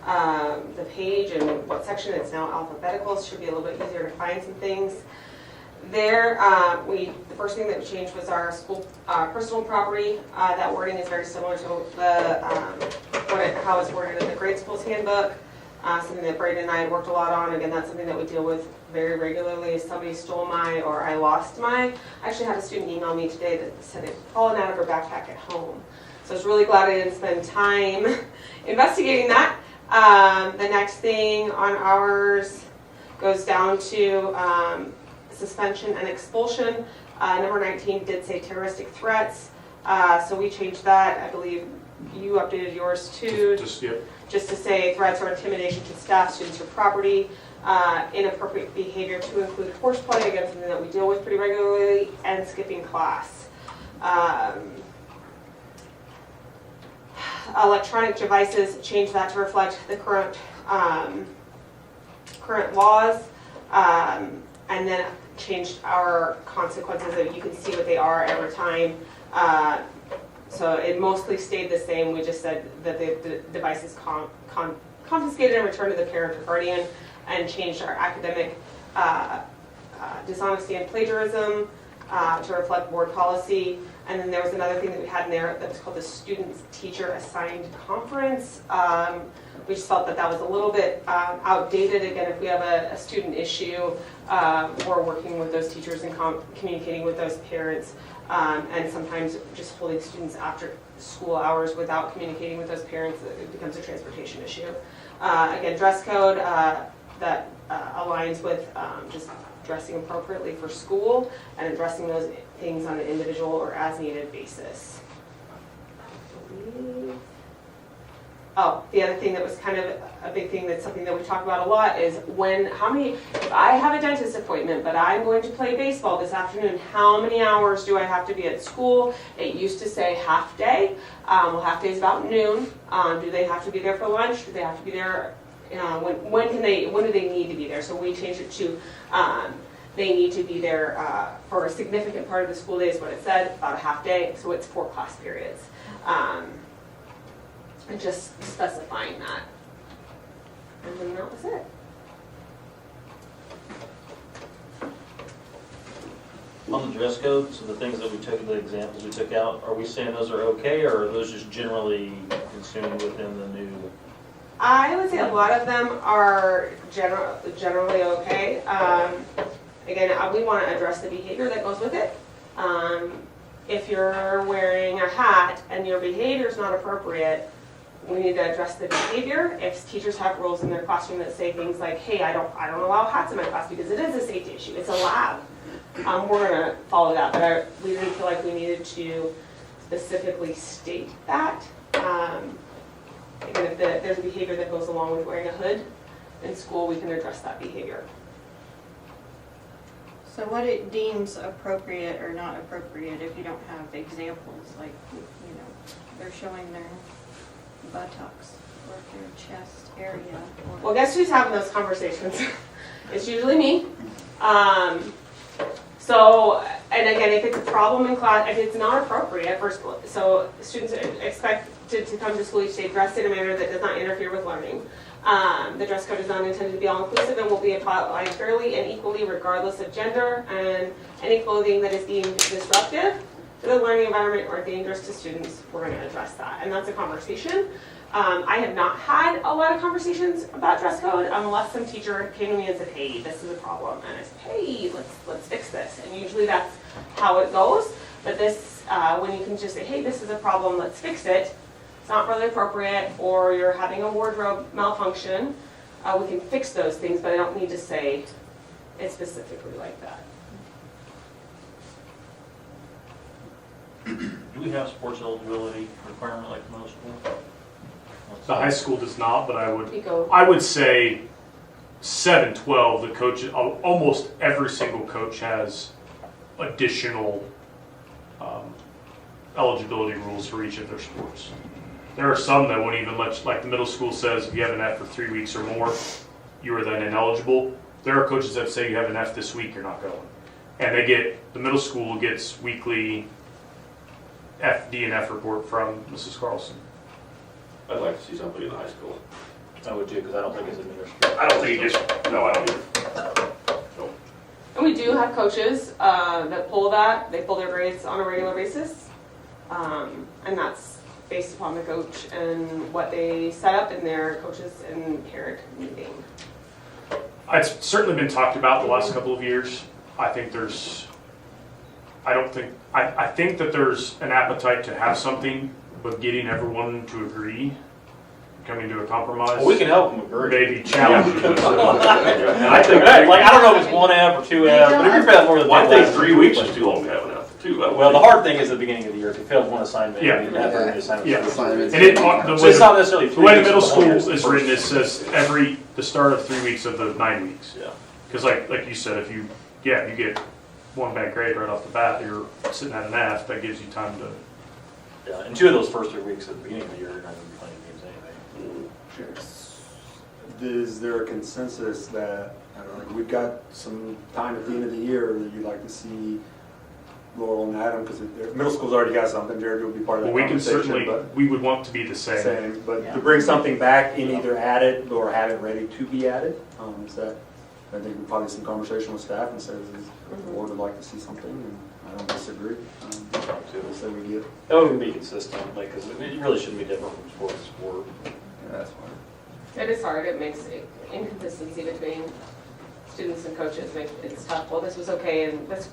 the page and what section, it's now alphabetical. So it should be a little bit easier to find some things. There, the first thing that we changed was our school personal property. That wording is very similar to how it's worded in the grade school's handbook. Something that Braden and I had worked a lot on. Again, that's something that we deal with very regularly. If somebody stole my or I lost my. I actually had a student email me today that said it had fallen out of her backpack at home. So I was really glad I didn't spend time investigating that. The next thing on ours goes down to suspension and expulsion. Number 19 did say terroristic threats. So we changed that. I believe you updated yours too. Just to say threats or intimidation to staff, students, or property. Inappropriate behavior to include horseplay, again, something that we deal with pretty regularly, and skipping class. Electronic devices, change that to reflect the current laws, and then changed our consequences that you can see what they are every time. So it mostly stayed the same. We just said that the device is confiscated and returned to the parent or guardian, and changed our academic dishonesty and plagiarism to reflect board policy. And then there was another thing that we had in there that was called the Students Teacher Assigned Conference. We just felt that that was a little bit outdated. Again, if we have a student issue, we're working with those teachers and communicating with those parents, and sometimes just holding students after school hours without communicating with those parents, it becomes a transportation issue. Again, dress code that aligns with just dressing appropriately for school and addressing those things on an individual or as needed basis. Oh, the other thing that was kind of a big thing, that's something that we talk about a lot, is if I have a dentist appointment, but I'm going to play baseball this afternoon, how many hours do I have to be at school? It used to say half day. Well, half day is about noon. Do they have to be there for lunch? Do they have to be there? When do they need to be there? So we changed it to they need to be there for a significant part of the school day is what it said, about a half day. So it's 4 class periods. And just specifying that. And then that was it. On the dress code, so the things that we took, the examples we took out, are we saying those are okay, or are those just generally consumed within the new? I would say a lot of them are generally okay. Again, we want to address the behavior that goes with it. If you're wearing a hat and your behavior is not appropriate, we need to address the behavior. If teachers have rules in their classroom that say things like, hey, I don't allow hats in my class because it is a safety issue, it's a lab, we're going to follow that. But we didn't feel like we needed to specifically state that. Again, if there's a behavior that goes along with wearing a hood in school, we can address that behavior. So what it deems appropriate or not appropriate, if you don't have examples, like, they're showing their buttocks or their chest area. Well, guess who's having those conversations? It's usually me. And again, if it's a problem in class, if it's not appropriate for school, so students are expected to come to school each day dressed in a manner that does not interfere with learning. The dress code is not intended to be all-inclusive and will be applied fairly and equally regardless of gender, and any clothing that is deemed disruptive to the learning environment or dangerous to students, we're going to address that. And that's a conversation. I have not had a lot of conversations about dress code unless some teacher came to me and said, hey, this is a problem. And I said, hey, let's fix this. And usually that's how it goes. But this, when you can just say, hey, this is a problem, let's fix it, it's not really appropriate, or you're having a wardrobe malfunction, we can fix those things, but I don't need to say it specifically like that. Do we have sports eligibility requirement like middle school? The high school does not, but I Pico. would say 7-12, the coach, almost every single coach has additional eligibility rules for each of their sports. There are some that won't even let, like the middle school says, if you have an F for 3 weeks or more, you are then ineligible. There are coaches that say you have an F this week, you're not going. And the middle school gets weekly D and F report from Mrs. Carlson. I'd like to see somebody in high school. I would too, because I don't think it's administrative. I don't think you just, no, I don't either. And we do have coaches that pull that. They pull their grades on a regular basis. And that's based upon the coach and what they set up in their coaches and parent meeting. It's certainly been talked about the last couple of years. I think that there's an appetite to have something, but getting everyone to agree, coming to a compromise. Well, we can help them agree. Maybe challenge them. And I think, I don't know if it's 1 F or 2 F, but if you're failing more than Well, I think that, 3 weeks is too long to have an F, too. Well, the hard thing is at the beginning of the year, if you fail one assignment, Yeah. you have any assignment. Yeah. Assignments. And So it's not necessarily the 3 way the weeks middle of the whole school year. is written, it says the start of 3 weeks of the 9 weeks. Yeah. Because like you said, if you get one bad grade right off the bat, you're sitting at an F, that gives you time to. Yeah, and 2 of those first 3 weeks at the beginning of the year, you're not going to be playing games anyway. Is there a consensus that, I don't know, we've got some time at the end of the year that you'd like to see Laurel and Adam, because middle school's already got something, Jared will be part of that Well, we can conversation. certainly, but we would want to be the same. But to bring something back and either add it or have it ready to be added, is that? I think we probably had some conversation with staff and says the board would like to see something, and I don't disagree. So we get. That would be consistent, like, because it really shouldn't be different from sport to sport. Yeah, that's fine. It is hard, it makes inconsistency between students and coaches, it's tough. Well, this was okay in this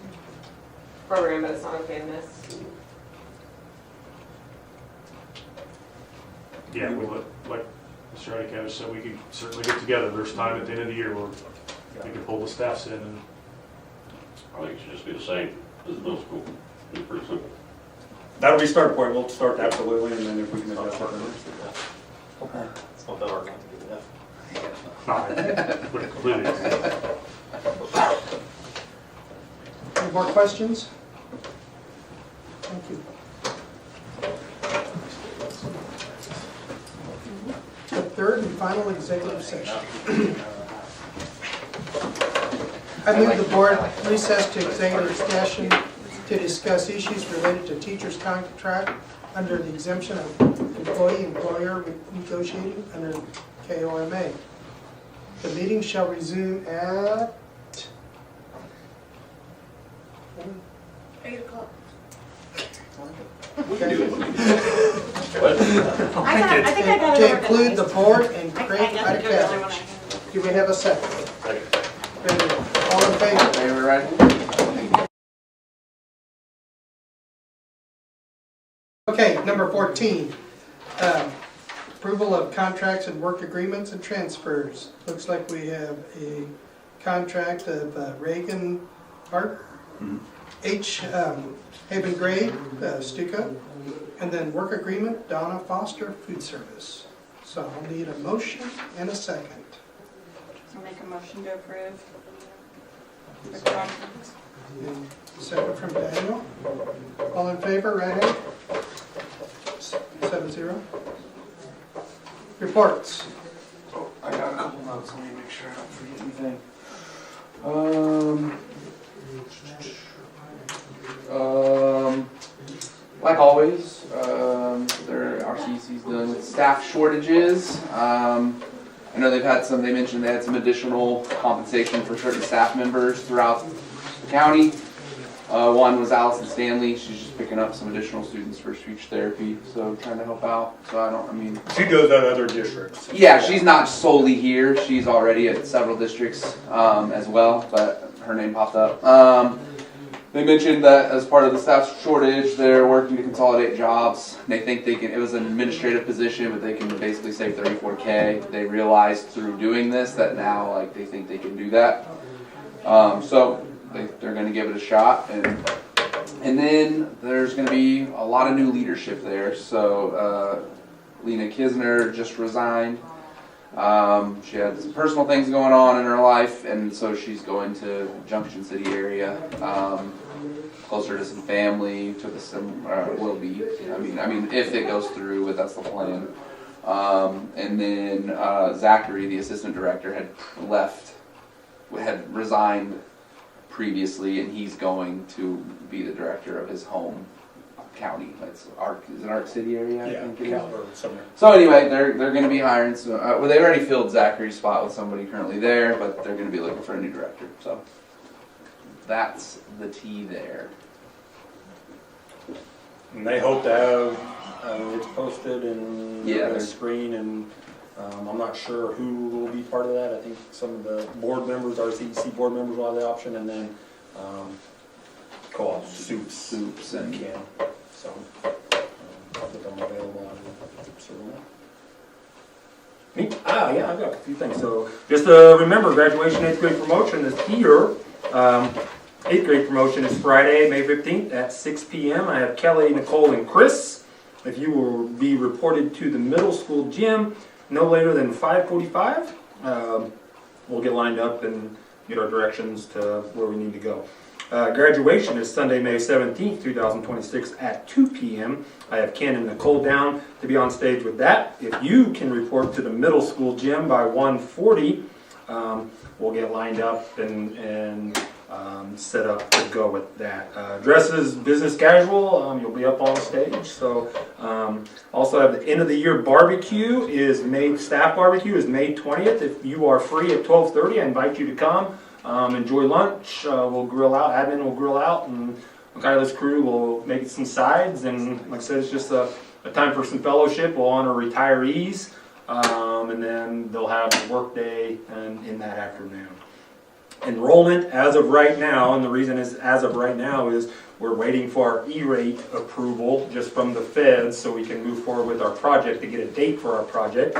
program, but it's not okay in this. Yeah, like Mr. Eddicott said, we could certainly get together. There's time at the end of the year where we could pull the staffs in and. I think it should just be the same as the middle school. It's pretty simple. That'll be start point, we'll start absolutely, and then if we can adjust it. It's not that hard not to do that. No, I would completely agree. Any more questions? Thank you. The third and final executive session. I move the board recess to executive session to discuss issues related to teachers' contract under the exemption of employee-employer negotiating under KOMA. The meeting shall resume at 8 o'clock. We can do it. I think I got it. To include the board and I Craig got to do the other one. Idakavich. Do we have a second? Very good. All in favor? Okay, number 14. Approval of contracts and work agreements and transfers. Looks like we have a contract of Reagan Park, H. Haven Gray, Stuco, and then work agreement, Donna Foster Food Service. So I'll need a motion and a second. I'll make a motion to approve the contract. And second from Daniel. All in favor, right hand? 7-0. Reports. I got a couple notes, let me make sure I don't forget anything. Like always, our CEC's dealing with staff shortages. I know they mentioned they had some additional compensation for certain staff members throughout the county. One was Allison Stanley, she's just picking up some additional students for speech therapy, so trying to help out. So She does that at other districts. yeah, she's not solely here. She's already at several districts as well, but her name popped up. They mentioned that as part of the staff shortage, they're working to consolidate jobs. They think they can, it was an administrative position, but they can basically save $34K. They realized through doing this that now they think they can do that. So they're going to give it a shot. And then there's going to be a lot of new leadership there. So Lena Kisner just resigned. She had some personal things going on in her life, and so she's going to Junction City area, closer to some family. Will be. I mean, if it goes through, but that's the plan. And then Zachary, the assistant director, had resigned previously, and he's going to be the director of his home county. That's is it Arc City area? I think it is. Or somewhere. So anyway, they're going to be hiring. So well, they already filled Zachary's spot with somebody currently there, but they're going to be looking for a new director. So that's the tea there. And they hope to have it's posted and Yeah, screen, and I'm not sure who will be part of that. I think some of the board members, our CEC board members, will have the option, and then co-op soups and can. So I'll put them available on Me? Yeah, I've got a few things. So just remember, graduation 8th grade promotion is here. 8th grade promotion is Friday, May 15th at 6 p.m. I have Kelly, Nicole, and Chris. If you will be reported to the middle school gym no later than 5:45, we'll get lined up and get our directions to where we need to go. Graduation is Sunday, May 17th, 2026 at 2 p.m. I have Ken and Nicole down to be on stage with that. If you can report to the middle school gym by 1:40, we'll get lined up and set up to go with that. Dress is business casual. You'll be up on stage. So also have the end of the year barbecue is staff barbecue is May 20th. If you are free at 12:30, I invite you to come. Enjoy lunch. We'll grill out. Admin will grill out, and Kyla's crew will make some sides. And like I said, it's just a time for some fellowship. We'll honor retirees, and then they'll have a work day in that afternoon. Enrollment as of right now, and the reason is as of right now is we're waiting for our E-rate approval just from the feds so we can move forward with our project to get a date for our project.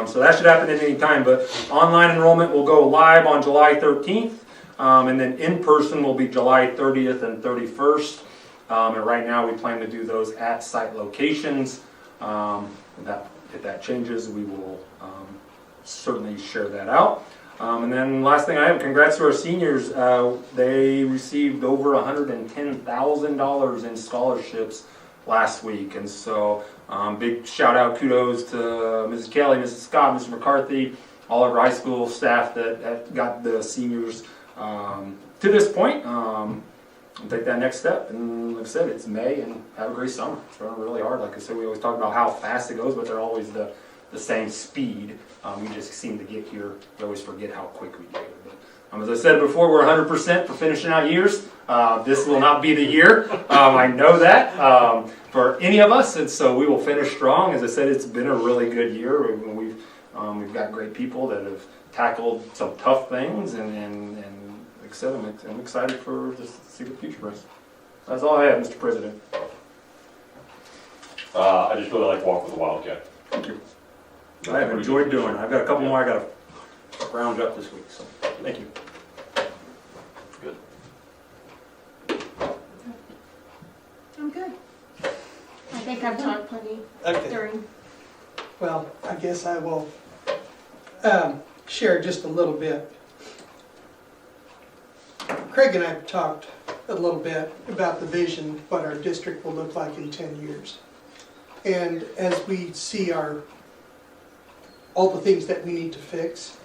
So that should happen at any time, but online enrollment will go live on July 13th, and then in person will be July 30th and 31st. And right now we plan to do those at site locations. If that changes, we will certainly share that out. And then last thing I have, congrats to our seniors. They received over $110,000 in scholarships last week. And so big shout out, kudos to Mrs. Kelly, Mrs. Scott, Mr. McCarthy, all of our high school staff that got the seniors to this point. Take that next step. And like I said, it's May, and have a great summer. It's running really hard. Like I said, we always talk about how fast it goes, but they're always the same speed. We just seem to get here. We always forget how quick we get. But, as I said before, we're 100% for finishing out years. This will not be the year. I know that for any of us, and so we will finish strong. As I said, it's been a really good year. We've got great people that have tackled some tough things, and like I said, I'm excited for just to see what the future brings. That's all I have, Mr. President. I just really like Walk with the Wildcat. Thank you. I have enjoyed doing it. I've got a couple more I got to round up this week, so thank you. Good. I'm good. I think I've talked plenty during. Well, I guess I will share just a little bit. Craig and I have talked a little bit about the vision, what our district will look like in 10 years. And as we see all the things that we need to fix,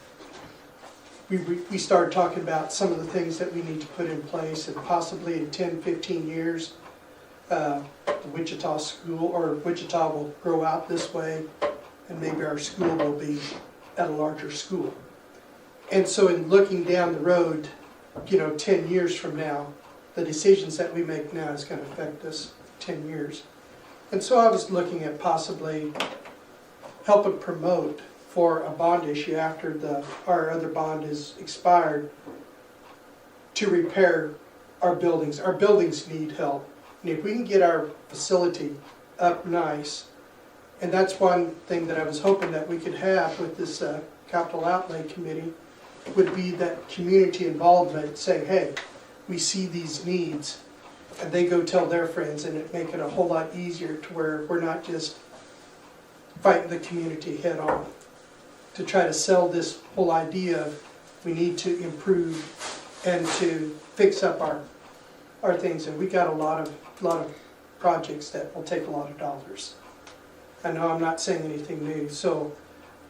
we started talking about some of the things that we need to put in place, and possibly in 10, 15 years, the Wichita school, or Wichita will grow out this way, and maybe our school will be at a larger school. And so in looking down the road, 10 years from now, the decisions that we make now is going to affect us 10 years. And so I was looking at possibly helping promote for a bond issue after our other bond is expired to repair our buildings. Our buildings need help. And if we can get our facility up nice, and that's one thing that I was hoping that we could have with this capital outlay committee, would be that community involvement, saying, hey, we see these needs, and they go tell their friends, and it make it a whole lot easier to where we're not just fighting the community head on to try to sell this whole idea of we need to improve and to fix up our things. And we got a lot of projects that will take a lot of dollars. I know I'm not saying anything new. So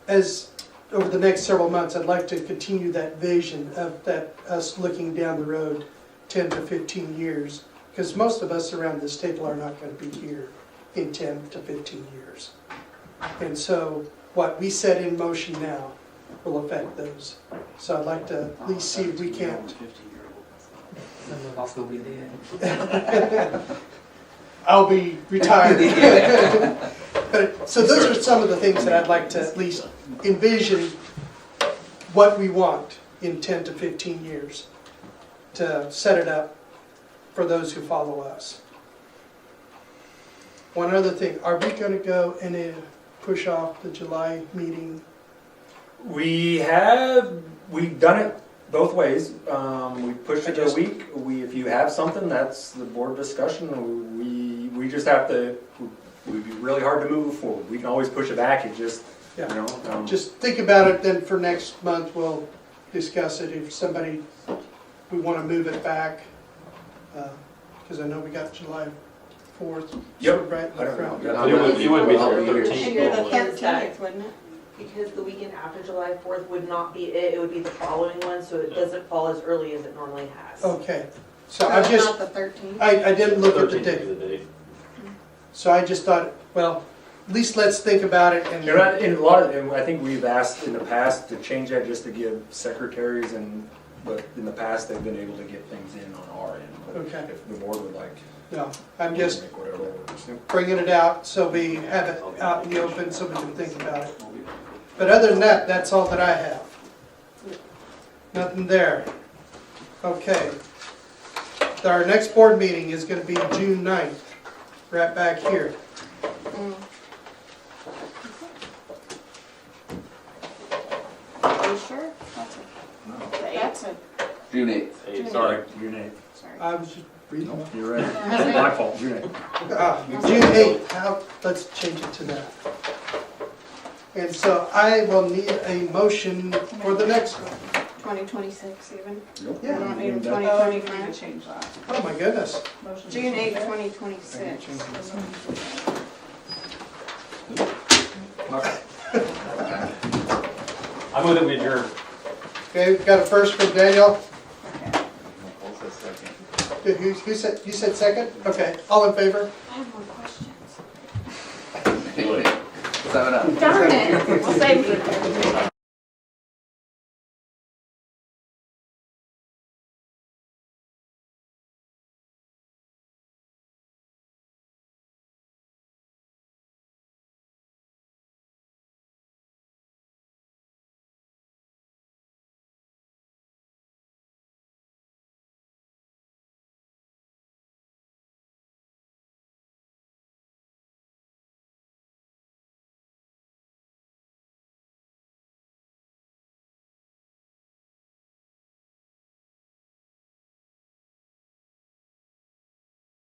as over the next several months, I'd like to continue that vision of that us looking down the road 10 to 15 years, because most of us around this table are not going to be here in 10 to 15 years. And so what we set in motion now will affect those. So I'd like to at least see if we can't. I'll be retired. But, so those are some of the things that I'd like to at least envision what we want in 10 to 15 years to set it up for those who follow us. One other thing, are we going to go and push off the July meeting? We've done it both ways. We pushed it a week. If you have something, that's the board discussion. We just have to, it would be really hard to move it forward. We can always push it back. It just, just think about it, then for next month we'll discuss it. If we want to move it back, because I know we got July 4th. Yep. Right in front. You wouldn't be here The 13th. 13th, wouldn't it? Because the weekend after July 4th would not be it, it would be the following one, so it doesn't fall as early as it normally has. Okay, so I just, Not the 13th? I didn't look at the 13th date, is the date. so I just thought, well, at least let's think about it and. You're right, in a lot of, and I think we've asked in the past to change that just to give secretaries but in the past, they've been able to get things in on our end. But Okay. if the board would like. No, I'm just make whatever works. bringing it out so we have it out in the open so we can think about it. But other than that, that's all that I have. Nothing there. Okay. Our next board meeting is going to be June 9th, right back here. Are you sure? That's a, June 8th. Sorry, June 8th. sorry. I was just reading. No, you're right. My fault, June 8th. June 8th, let's change it to that. And so I will need a motion for the next one. 2026 even? Yeah. Not even That- 2025? Change that. Oh, my goodness. June 8th, 2026. I move that we adjourn. Okay, we've got a first from Daniel. Who said, you said second? Okay, all in favor? I have more questions. 7 up. Darn it, we'll save you.